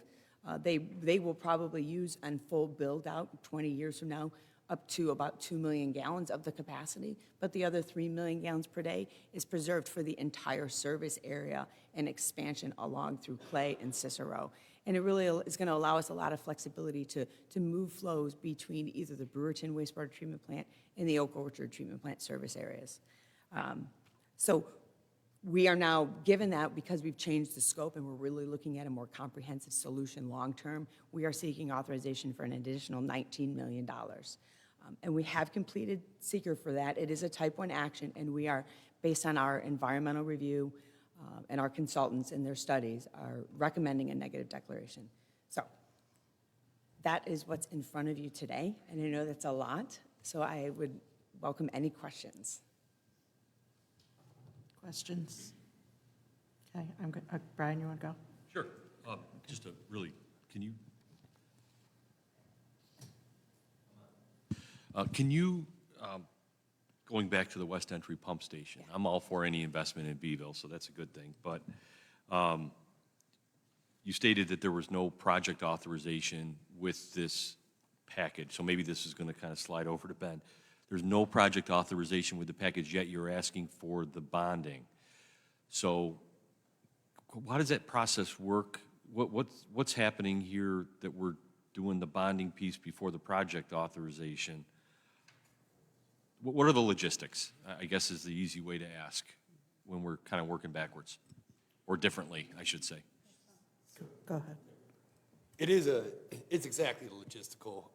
They will probably use on full build-out 20 years from now up to about 2 million gallons of the capacity, but the other 3 million gallons per day is preserved for the entire service area and expansion along through Clay and Cicero. And it really is going to allow us a lot of flexibility to move flows between either the Brewerton wastewater treatment plant and the Oak Orchard treatment plant service areas. So we are now, given that, because we've changed the scope and we're really looking at a more comprehensive solution long-term, we are seeking authorization for an additional $19 million. And we have completed seeker for that. It is a type 1 action, and we are, based on our environmental review and our consultants and their studies, are recommending a negative declaration. So that is what's in front of you today, and I know that's a lot, so I would welcome any questions. Questions? Okay, I'm good. Brian, you want to go? Sure. Just a really, can you, going back to the West Entry Pump Station, I'm all for any investment in Beeville, so that's a good thing, but you stated that there was no project authorization with this package, so maybe this is going to kind of slide over to Ben. There's no project authorization with the package, yet you're asking for the bonding. So how does that process work? What's happening here that we're doing the bonding piece before the project authorization? What are the logistics, I guess is the easy way to ask when we're kind of working backwards, or differently, I should say. Go ahead. It's exactly the logistical.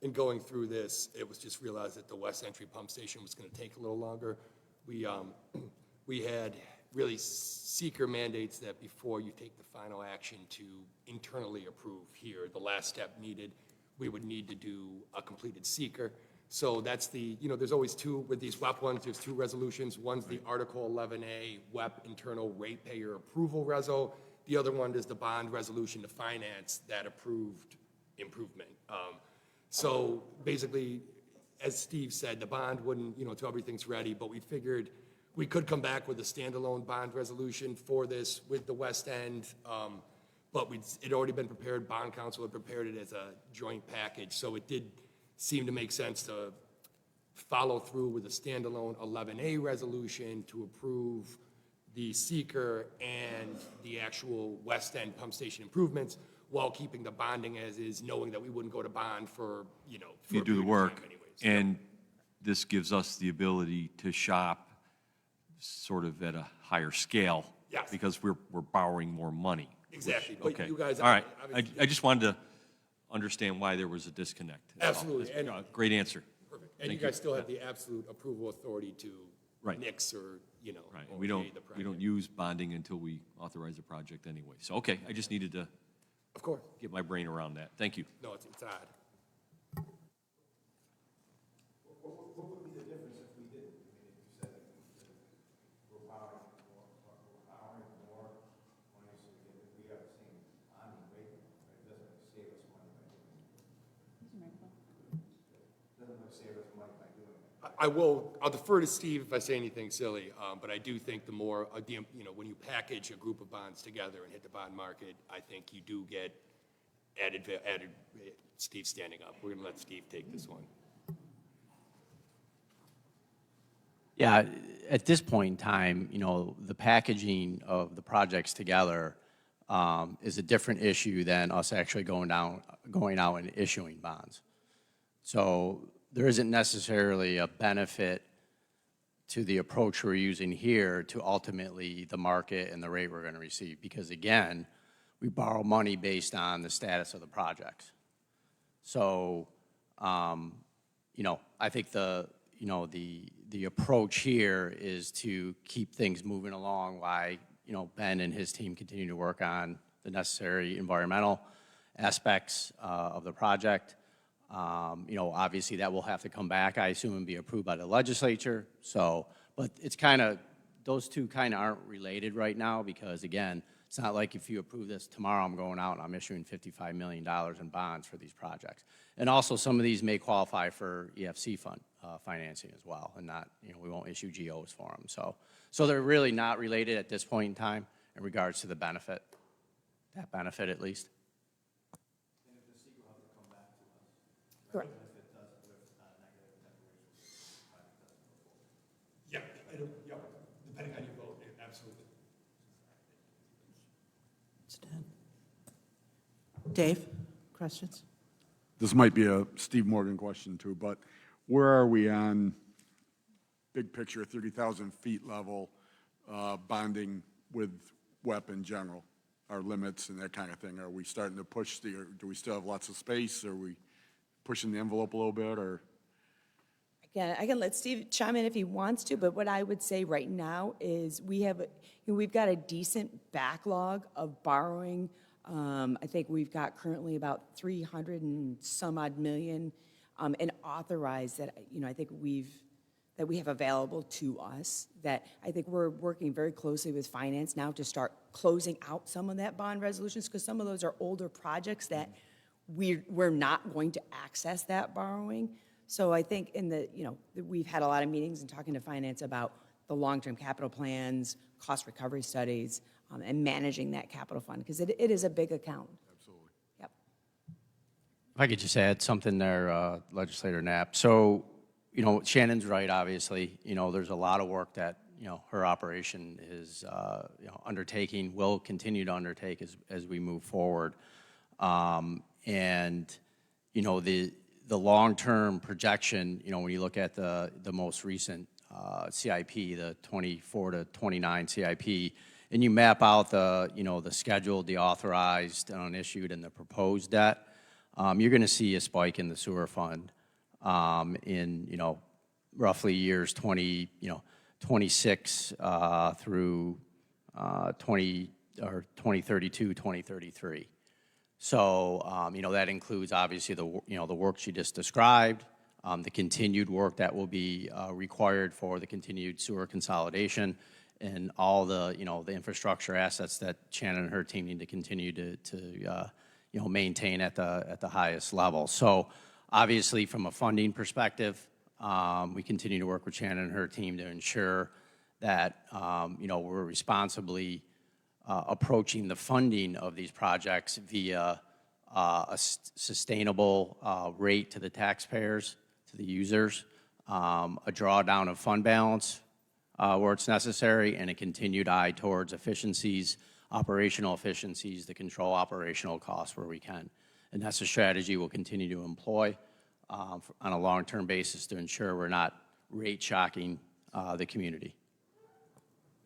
In going through this, it was just realized that the West Entry Pump Station was going to take a little longer. We had really seeker mandates that before you take the final action to internally approve here, the last step needed, we would need to do a completed seeker. So that's there's always two, with these WEP ones, there's two resolutions. One's the Article 11A WEP Internal Ratepayer Approval Reso. The other one is the bond resolution to finance that approved improvement. So basically, as Steve said, the bond wouldn't, until everything's ready, but we figured we could come back with a standalone bond resolution for this with the West End, but it had already been prepared. Bond counsel had prepared it as a joint package, so it did seem to make sense to follow through with a standalone 11A resolution to approve the seeker and the actual West End pump station improvements while keeping the bonding as is, knowing that we wouldn't go to bond for, for You a do the period of work, time anyways. and this gives us the ability to shop sort of at a higher scale. Yes. Because we're borrowing more money. Exactly, but Okay. you guys. All right, obviously- I just wanted to understand why there was a disconnect. That's all. Absolutely, That's- and- Great answer. Perfect. And you Thank you. guys still have the absolute approval authority to Right. nix or, Right, okay we the don't project. use bonding until we authorize the project anyway. So, okay, I just needed to Of course. get my brain around that. Thank you. No, it's odd. I'll defer to Steve if I say anything silly, but I do think the more, when you package a group of bonds together and hit the bond market, I think you do get added, Steve's standing up. We're going to let Steve take this one. Yeah, at this point in time, the packaging of the projects together is a different issue than us actually going out and issuing bonds. So there isn't necessarily a benefit to the approach we're using here to ultimately the market and the rate we're going to receive, because again, we borrow money based on the status of the projects. So, I think the approach here is to keep things moving along while, Ben and his team continue to work on the necessary environmental aspects of the project. Obviously that will have to come back, I assume, and be approved by the legislature. So, but it's kind of, those two kind of aren't related right now, because again, it's not like if you approve this tomorrow, I'm going out and I'm issuing $55 million in bonds for these projects. And also some of these may qualify for EFC fund financing as well, and not, we won't issue GOs for them. So they're really not related at this point in time in regards to the benefit, that benefit at least. Correct. Yeah, depending on your vote, absolutely. Dave, questions? This might be a Steve Morgan question too, but where are we on, big picture, 30,000 feet level, bonding with WEP in general? Our limits and that kind of thing? Are we starting to push or do we still have lots of space? Are we pushing the envelope a little bit, or? Again, I can let Steve chime in if he wants to, but what I would say right now is we've got a decent backlog of borrowing. I think we've got currently about 300 and some odd million and authorized that, I think that we have available to us, that I think we're working very closely with finance now to start closing out some of that bond resolutions, because some of those are older projects that we're not going to access that borrowing. So I think we've had a lot of meetings and talking to finance about the long-term capital plans, cost recovery studies, and managing that capital fund, because it is a big account. Absolutely. Yep. If I could just add something there, Legislator Knapp. So, Shannon's right, obviously. There's a lot of work that, her operation is, undertaking, will continue to undertake as we move forward. The long-term projection, when you look at the most recent CIP, the 24 to 29 CIP, and you map out the scheduled, the authorized, unissued, and the proposed debt, you're going to see a spike in the sewer fund in roughly years 26 through 2032, 2033. So that includes obviously the work she just described, the continued work that will be required for the continued sewer consolidation, and all the the infrastructure assets that Shannon and her team need to continue to maintain at the highest level. So obviously, from a funding perspective, we continue to work with Shannon and her team to ensure that we're responsibly approaching the funding of these projects via a sustainable rate to the taxpayers, to the users, a drawdown of fund balance where it's necessary, and a continued eye towards efficiencies, operational efficiencies, to control operational costs where we can. And that's a strategy we'll continue to employ on a long-term basis to ensure we're not rate shocking the community.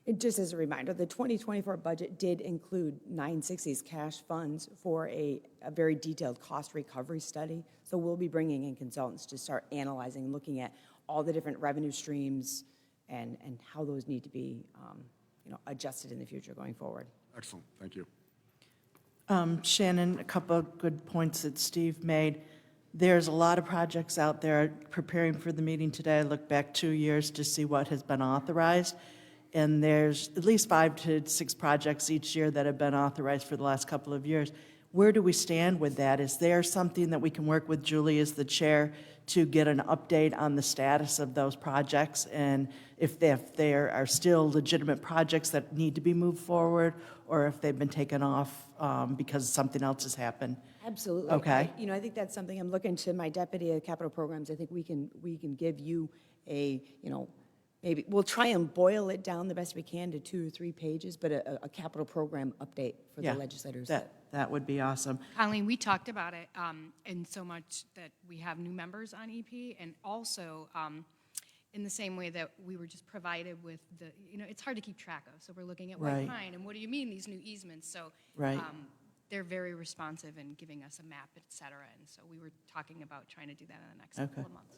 And just as a reminder, the 2024 budget did include 960's cash funds for a very detailed cost recovery study. So we'll be bringing in consultants to start analyzing, looking at all the different revenue streams and how those need to be adjusted in the future going forward. Excellent, thank you. Shannon, a couple of good points that Steve made. There's a lot of projects out there. Preparing for the meeting today, I looked back 2 years to see what has been authorized. And there's at least 5 to 6 projects each year that have been authorized for the last couple of years. Where do we stand with that? Is there something that we can work with Julie as the chair to get an update on the status of those projects? And if there are still legitimate projects that need to be moved forward, or if they've been taken off because something else has happened? Absolutely. Okay. I think that's something I'm looking to my deputy at capital programs. I think we can give you a, maybe we'll try and boil it down the best we can to 2 or 3 pages, but a capital program update for the legislators. That would be awesome. Colleen, we talked about it in so much that we have new members on EP, and also in the same way that we were just provided with the, it's hard to keep track of. So we're looking at White Right. Pine, and what do you mean, these new easements? So Right. They're very responsive in giving us a map, et cetera. And so we were talking about trying to do that in the next couple of months.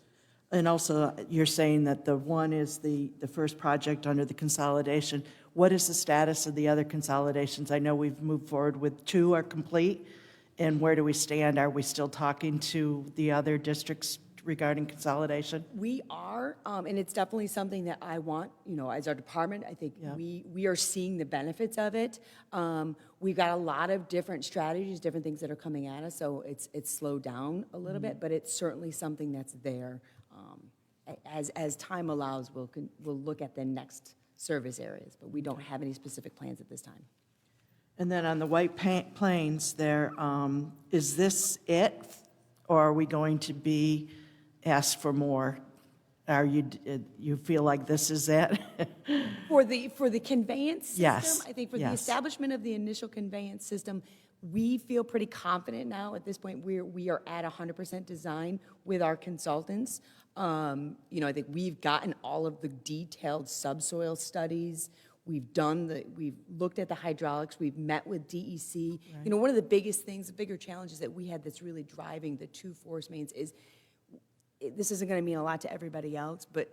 And also, you're saying that the one is the first project under the consolidation. What is the status of the other consolidations? I know we've moved forward with 2 are complete, and where do we stand? Are we still talking to the other districts regarding consolidation? We are, and it's definitely something that I want, as our department, I think we are seeing the benefits of it. We've got a lot of different strategies, different things that are coming at us, so it's slowed down a little bit, but it's certainly something that's there. As time allows, we'll look at the next service areas, but we don't have any specific plans at this time. And then on the White Plains there, is this it, or are we going to be asked for more? Are you feel like this is it? For the conveyance system, Yes, I think for the yes. establishment of the initial conveyance system, we feel pretty confident now at this point. We are at 100% design with our consultants. I think we've gotten all of the detailed subsoil studies. We've looked at the hydraulics. We've met with DEC. Right. One of the biggest things, the bigger challenges that we had that's really driving the 2 force mains is, this isn't going to mean a lot to everybody else, but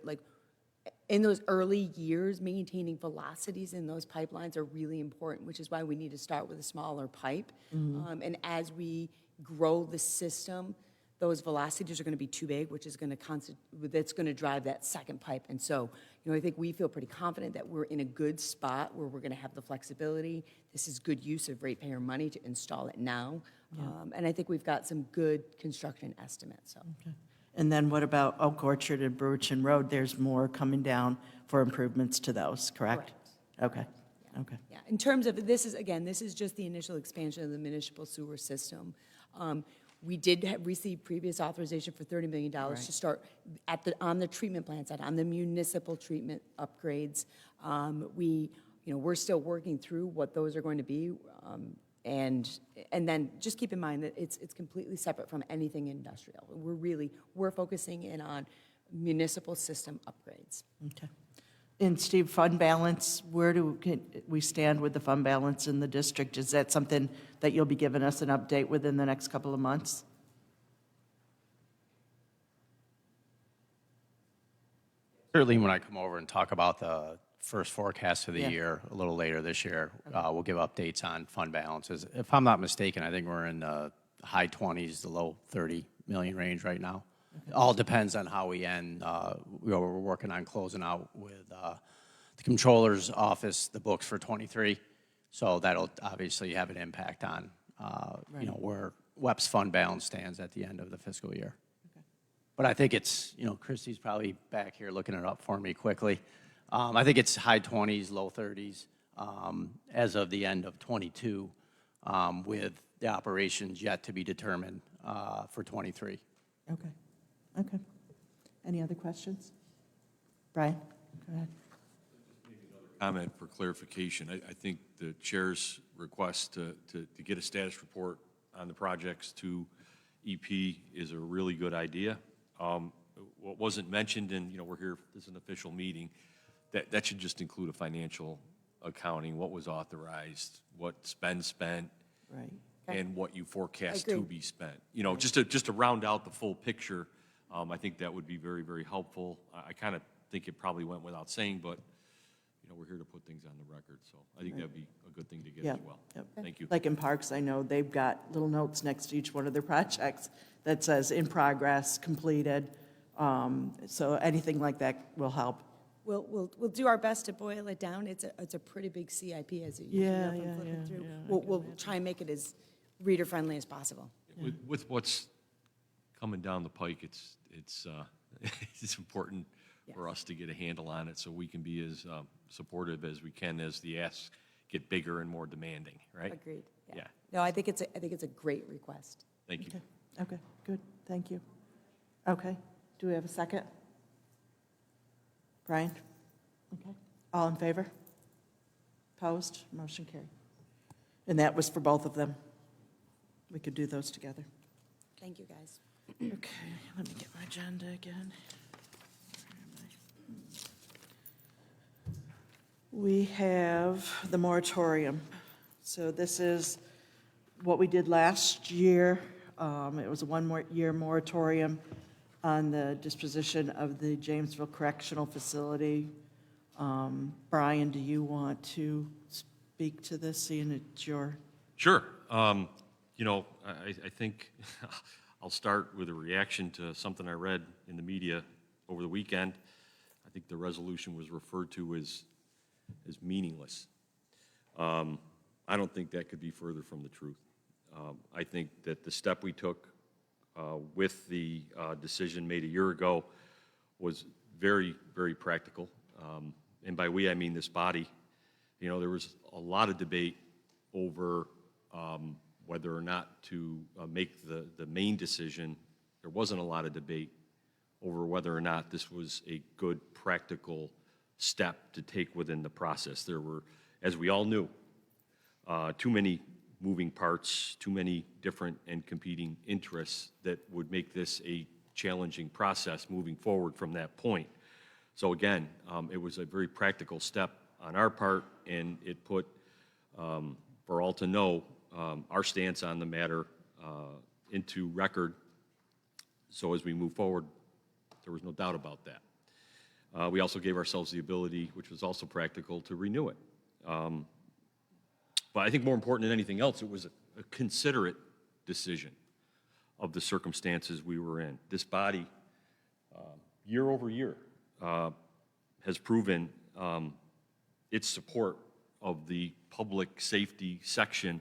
in those early years, maintaining velocities in those pipelines are really important, which is why we need to start with a smaller pipe. And as we grow the system, those velocities are going to be too big, which is going to that's going to drive that second pipe. And so, I think we feel pretty confident that we're in a good spot where we're going to have the flexibility. This is good use of ratepayer money to install it now. And I think we've got some good construction estimates, so. Okay. And then what about Oak Orchard and Brewerton Road? There's more coming down for improvements to those, correct? Okay, okay. Yeah, in terms of, this is just the initial expansion of the municipal sewer system. We did receive previous authorization for $30 million to start on the treatment plant side, on the municipal treatment upgrades. We're still working through what those are going to be. And then just keep in mind that it's completely separate from anything industrial. We're focusing in on municipal system upgrades. Okay. And Steve, fund balance, where can we stand with the fund balance in the district? Is that something that you'll be giving us an update within the next couple of months? Certainly when I come over and talk about the first forecast of the year, a little later this year, we'll give updates on fund balances. If I'm not mistaken, I think we're in the high 20s, the low 30 million range right now. It all depends on how we end. We're working on closing out with the controller's office, the books for 23. So that'll obviously have an impact on, where WEP's fund balance stands at the end of the fiscal year. Okay. But I think it's, Christie's probably back here looking it up for me quickly. I think it's high 20s, low 30s as of the end of 22, with the operations yet to be determined for 23. Okay, okay. Any other questions? Brian, go ahead. Comment for clarification. I think the chair's request to get a status report on the projects to EP is a really good idea. What wasn't mentioned, and we're here, this is an official meeting, that should just include a financial accounting, what was authorized, what's been spent, Right. and what you forecast Agreed. to be spent. Just to round out the full picture, I think that would be very, very helpful. I kind of think it probably went without saying, but we're here to put things on the record, so I think that'd be a good thing to get Yeah, as well. yep. Thank you. Like in parks, I know they've got little notes next to each one of their projects that says in progress, completed. So anything like that will help. We'll do our best to boil it down. It's a pretty big CIP as you Yeah, know from yeah, flipping yeah, through. yeah, I We'll try and make it as reader-friendly as possible. With what's coming down the pike, it's it's important for us to get a handle on it so we can be as supportive as we can as the asks get bigger and more demanding, right? Agreed. Yeah. No, I think it's a great request. Thank you. Okay, okay, good, thank you. Okay, do we have a second? Brian? Okay, all in favor? Opposed? Motion carried. And that was for both of them. We could do those together. Thank you, guys. Okay, let me get my agenda again. We have the moratorium. So this is what we did last year. It was a one-year moratorium on the disposition of the Jamesville Correctional Facility. Brian, do you want to speak to this, seeing it's your... Sure. I think I'll start with a reaction to something I read in the media over the weekend. I think the resolution was referred to as meaningless. I don't think that could be further from the truth. I think that the step we took with the decision made a year ago was very, very practical. And by we, I mean this body. There was a lot of debate over whether or not to make the main decision. There wasn't a lot of debate over whether or not this was a good, practical step to take within the process. There were, as we all knew, too many moving parts, too many different and competing interests that would make this a challenging process moving forward from that point. So again, it was a very practical step on our part, and it put, for all to know, our stance on the matter into record. So as we move forward, there was no doubt about that. We also gave ourselves the ability, which was also practical, to renew it. But I think more important than anything else, it was a considerate decision. of the circumstances we were in. This body, year over year, has proven its support of the public safety section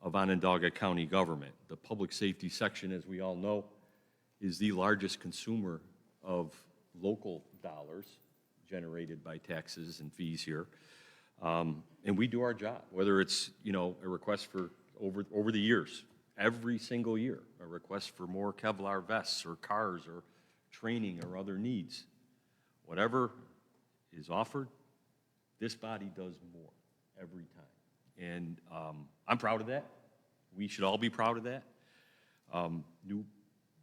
of Onondaga County government. The public safety section, as we all know, is the largest consumer of local dollars generated by taxes and fees here. And we do our job, whether it's, a request for over the years, every single year, a request for more Kevlar vests or cars or training or other needs. Whatever is offered, this body does more every time. And I'm proud of that. We should all be proud of that. New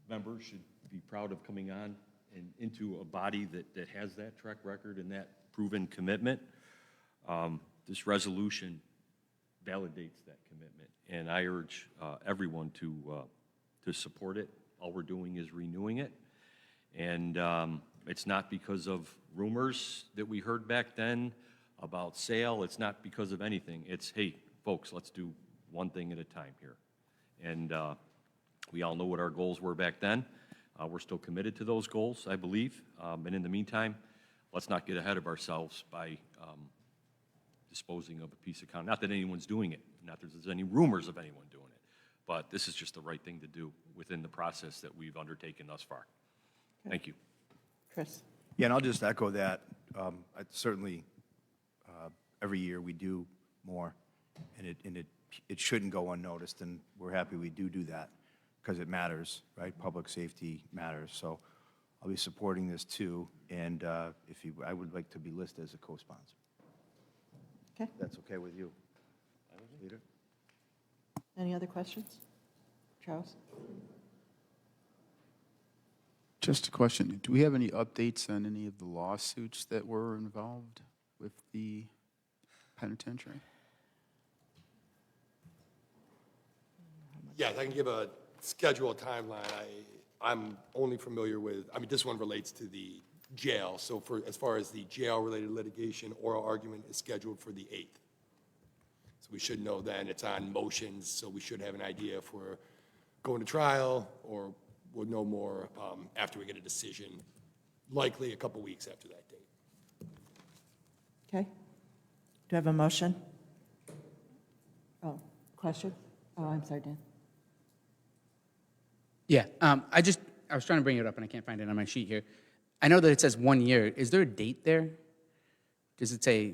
members should be proud of coming on and into a body that has that track record and that proven commitment. This resolution validates that commitment, and I urge everyone to support it. All we're doing is renewing it, and it's not because of rumors that we heard back then about sale. It's not because of anything. It's, hey, folks, let's do one thing at a time here. And we all know what our goals were back then. We're still committed to those goals, I believe. And in the meantime, let's not get ahead of ourselves by disposing of a piece of content. Not that anyone's doing it, not that there's any rumors of anyone doing it, but this is just the right thing to do within the process that we've undertaken thus far. Thank you. Chris? Yeah, and I'll just echo that. I certainly, every year we do more, and it shouldn't go unnoticed, and we're happy we do that because it matters, right? Public safety matters. So I'll be supporting this too, and I would like to be listed as a co-sponsor. Okay. That's okay with you, Leader? Any other questions? Charles? Just a question. Do we have any updates on any of the lawsuits that were involved with the penitentiary? Yes, I can give a schedule, a timeline. I'm only familiar with, this one relates to the jail. So as far as the jail-related litigation, oral argument is scheduled for the 8th. So we should know then. It's on motions, so we should have an idea if we're going to trial, or we'll know more after we get a decision, likely a couple weeks after that date. Okay. Do I have a motion? Oh, question? Oh, I'm sorry, Dan. Yeah, I was trying to bring it up and I can't find it on my sheet here. I know that it says 1 year. Is there a date there? Does it say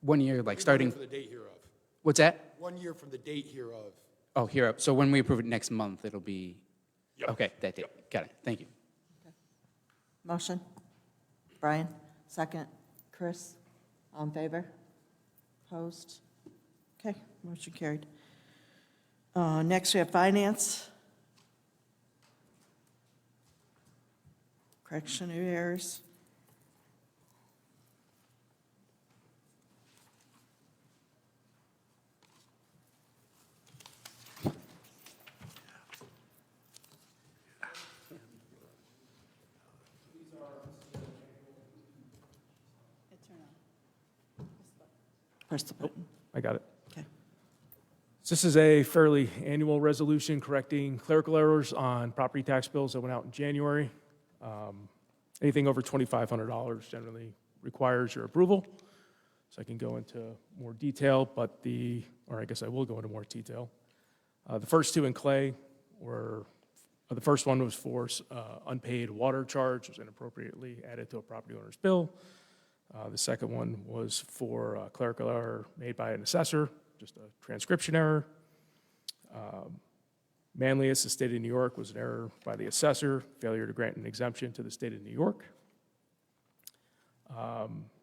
1 year, like starting? 1 year from the date hereof. What's that? 1 year from the date hereof. Oh, here. So when we approve it next month, it'll be, Yep. okay, that date. Got it. Thank you. Motion? Brian? Second? Chris? All in favor? Opposed? Okay, motion carried. Next, we have finance. Correction of errors. Press the button. I got it. Okay. So this is a fairly annual resolution correcting clerical errors on property tax bills that went out in January. Anything over $2,500 generally requires your approval. So I can go into more detail, but or I guess I will go into more detail. The first two in Clay were, the first one was for unpaid water charge, was inappropriately added to a property owner's bill. The second one was for a clerical error made by an assessor, just a transcription error. Manlius, the state of New York, was an error by the assessor, failure to grant an exemption to the state of New York.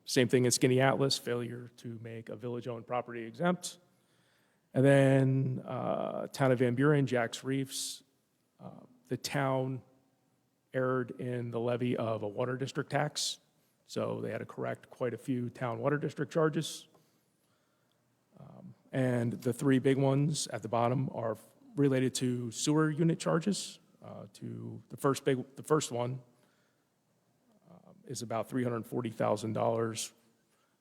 Same thing in Skinny Atlas, failure to make a village-owned property exempt. And then Town of Van Buren, Jack's Reefs, the town erred in the levy of a water district tax. So they had to correct quite a few town water district charges. And the three big ones at the bottom are related to sewer unit charges. The first one is about $340,000.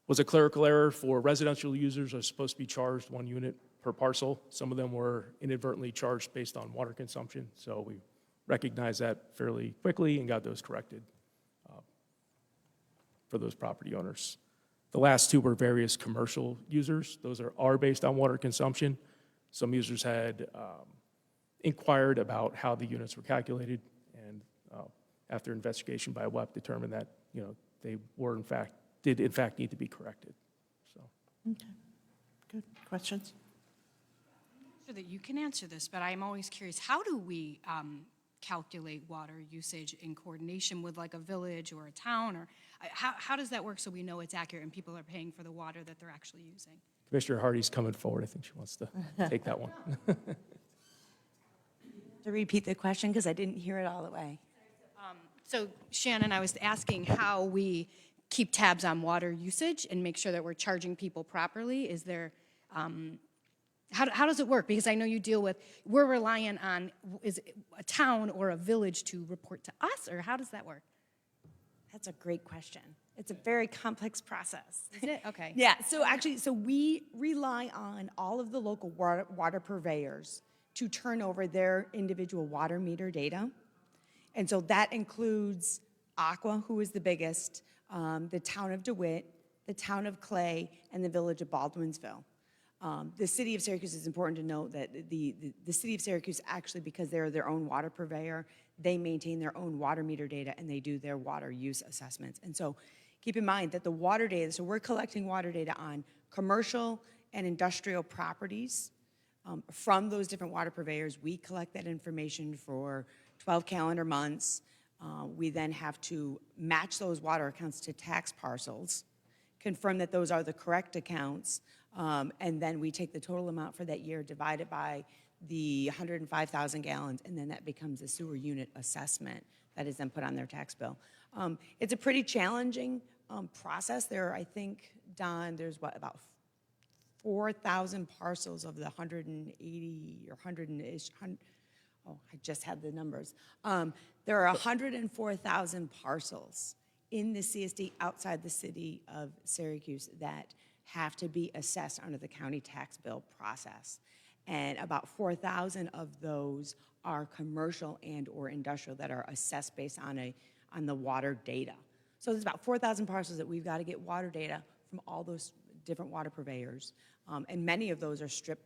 Was a clerical error for residential users are supposed to be charged 1 unit per parcel. Some of them were inadvertently charged based on water consumption, so we recognized that fairly quickly and got those corrected for those property owners. The last two were various commercial users. Those are based on water consumption. Some users had inquired about how the units were calculated, and after investigation by WEP determined that, they did in fact need to be corrected. So. Okay, good. Questions? I'm not sure that you can answer this, but I'm always curious, how do we calculate water usage in coordination with like a village or a town, or how does that work so we know it's accurate and people are paying for the water that they're actually using? Commissioner Hardy's coming forward. I think she wants to take that one. To repeat the question, because I didn't hear it all the way. So Shannon, I was asking how we keep tabs on water usage and make sure that we're charging people properly. Is there, how does it work? Because I know you deal with, we're relying on, is it a town or a village to report to us, or how does that work? That's a great question. It's a very complex process. Is it? Okay. Yeah, so actually, we rely on all of the local water purveyors to turn over their individual water meter data. And so that includes Aqua, who is the biggest, the town of DeWitt, the town of Clay, and the village of Baldwinsville. The city of Syracuse, is important to note that the city of Syracuse, actually, because they're their own water purveyor, they maintain their own water meter data and they do their water use assessments. And so keep in mind that the water data, so we're collecting water data on commercial and industrial properties from those different water purveyors. We collect that information for 12 calendar months. We then have to match those water accounts to tax parcels, confirm that those are the correct accounts, and then we take the total amount for that year, divide it by the 105,000 gallons, and then that becomes a sewer unit assessment that is then put on their tax bill. It's a pretty challenging process. There are, I think, Don, there's about 4,000 parcels of the 180 or 100-ish, I just had the numbers. There are 104,000 parcels in the CSD outside the city of Syracuse that have to be assessed under the county tax bill process. And about 4,000 of those are commercial and or industrial that are assessed based on the water data. So there's about 4,000 parcels that we've got to get water data from all those different water purveyors. And many of those are strip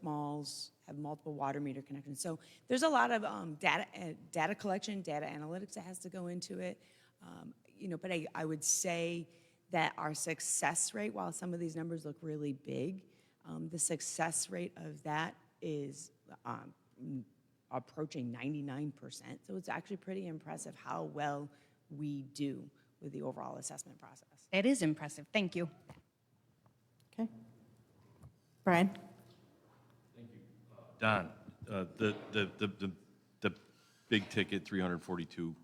malls, have multiple water meter connections. So there's a lot of data collection, data analytics that has to go into it. But I would say that our success rate, while some of these numbers look really big, the success rate of that is approaching 99%. So it's actually pretty impressive how well we do with the overall assessment process. It is impressive. Thank you. Okay. Brian? Don, the big ticket, 342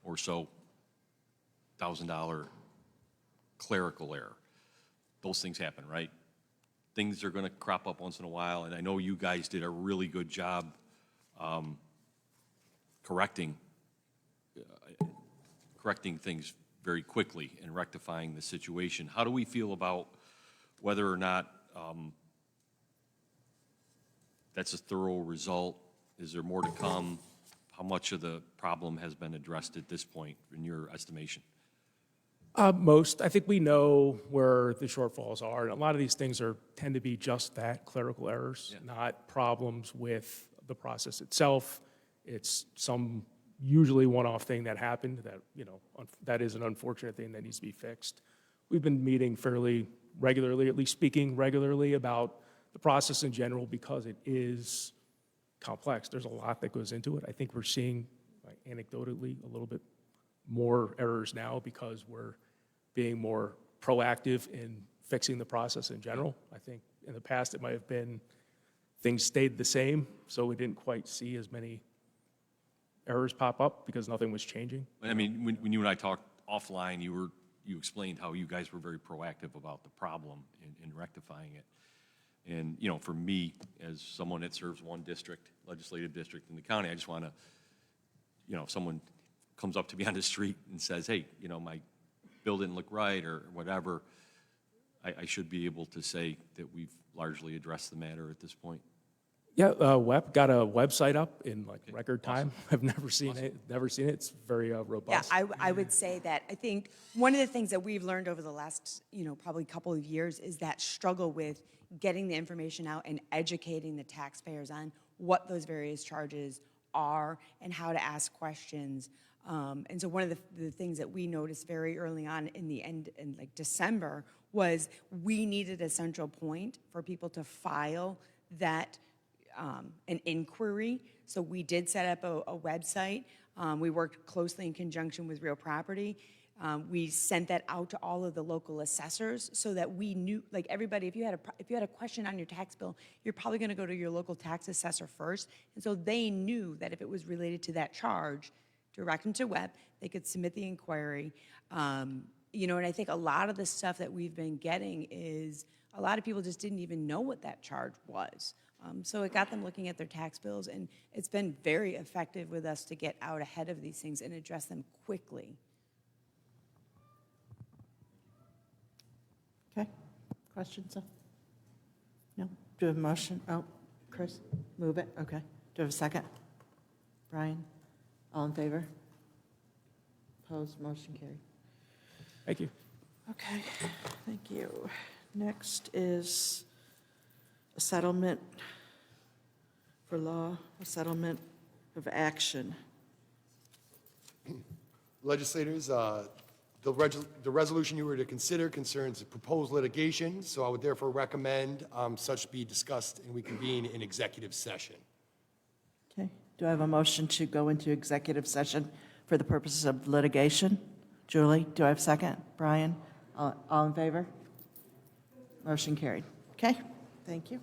or so $1,000 clerical error. Those things happen, right? Things are going to crop up once in a while, and I know you guys did a really good job correcting things very quickly and rectifying the situation. How do we feel about whether or not that's a thorough result? Is there more to come? How much of the problem has been addressed at this point, in your estimation? Most. I think we know where the shortfalls are. And a lot of these things tend to be just that, clerical errors, not problems with the process itself. It's some usually one-off thing that happened that, that is an unfortunate thing that needs to be fixed. We've been meeting fairly regularly, at least speaking regularly about the process in general because it is complex. There's a lot that goes into it. I think we're seeing, anecdotally, a little bit more errors now because we're being more proactive in fixing the process in general. I think in the past it might have been things stayed the same, so we didn't quite see as many errors pop up because nothing was changing. I mean, when you and I talked offline, you explained how you guys were very proactive about the problem in rectifying it. And, for me, as someone that serves one legislative district in the county, I just want to, if someone comes up to me on the street and says, hey, my bill didn't look right or whatever, I should be able to say that we've largely addressed the matter at this point. Yeah, got a website up in like record time. I've never seen it. It's very Yeah, robust. I would say that I think one of the things that we've learned over the last, probably couple of years is that struggle with getting the information out and educating the taxpayers on what those various charges are and how to ask questions. And so one of the things that we noticed very early on in the end, in like December, was we needed a central point for people to file that an inquiry. So we did set up a website. We worked closely in conjunction with Real Property. We sent that out to all of the local assessors so that we knew, like everybody, if you had a question on your tax bill, you're probably going to go to your local tax assessor first. And so they knew that if it was related to that charge, direct them to web, they could submit the inquiry. And I think a lot of the stuff that we've been getting is a lot of people just didn't even know what that charge was. So it got them looking at their tax bills, and it's been very effective with us to get out ahead of these things and address them quickly. Okay, questions? No? Do you have a motion? Oh, Chris, move it, okay. Do you have a second? Brian, all in favor? Opposed, motion carried. Thank you. Okay, thank you. Next is a settlement for law, a settlement of action. Legislators, the resolution you were to consider concerns proposed litigation, so I would therefore recommend such be discussed and we convene in executive session. Okay, do I have a motion to go into executive session for the purposes of litigation? Julie, do I have a second? Brian, all in favor? Motion carried. Okay, thank you.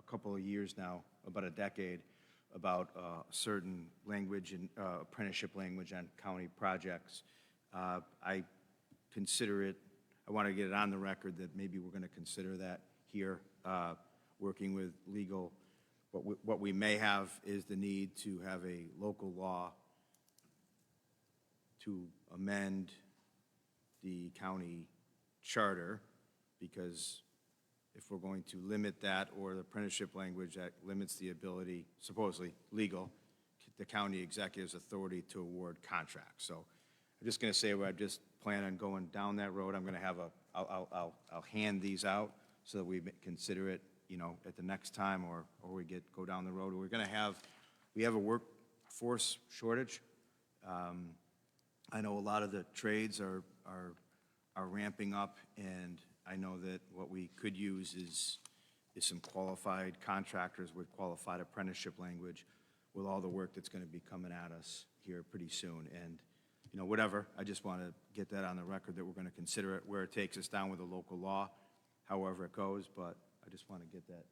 couple of years now, about a decade, about certain language and apprenticeship language on county projects. I consider it, I want to get it on the record that maybe we're going to consider that here, working with legal. What we may have is the need to have a local law to amend the county charter, because if we're going to limit that, or the apprenticeship language that limits the ability, supposedly legal, the county executive's authority to award contracts. So I'm just going to say, I just plan on going down that road. I'm going to have I'll hand these out so that we consider it, you know, at the next time, or we go down the road. We have a workforce shortage. I know a lot of the trades are ramping up, and I know that what we could use is some qualified contractors with qualified apprenticeship language with all the work that's going to be coming at us here pretty soon. And, you know, whatever, I just want to get that on the record that we're going to consider it where it takes us down with the local law, however it goes, but I just want to get that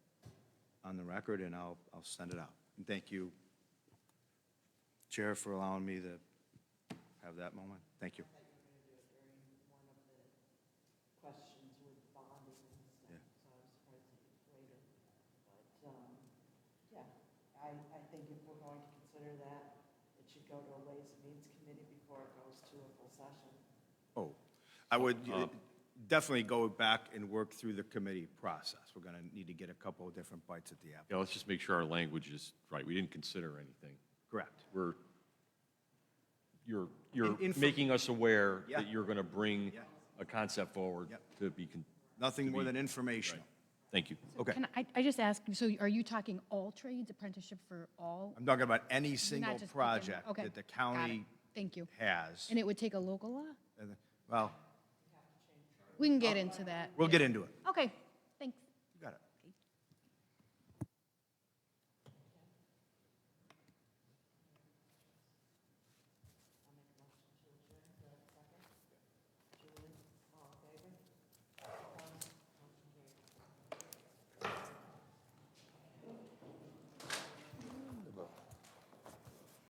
on the record, and I'll send it out. And thank you, Chair, for allowing me to have that moment. Thank you. Questions with bonding and stuff, so I was surprised that you waited. But, yeah, I think if we're going to consider that, it should go to a Ways and Means Committee before it goes to a full session. Oh, I would definitely go back and work through the committee process. We're going to need to get a couple of different bites at the apple. Yeah, let's just make sure our language is right. We didn't consider anything. Correct. You're Info- making us aware Yeah. that you're going to bring Yeah. a concept forward Yep. to be. Nothing to more be- than informational. Thank you. Okay. Can I just ask, so are you talking all trades, apprenticeship for all? I'm talking about any You're single not just picking- project okay, that the got it. county Thank you. has. And it would take a local law? Well, We can get into that. we'll get into it. Okay,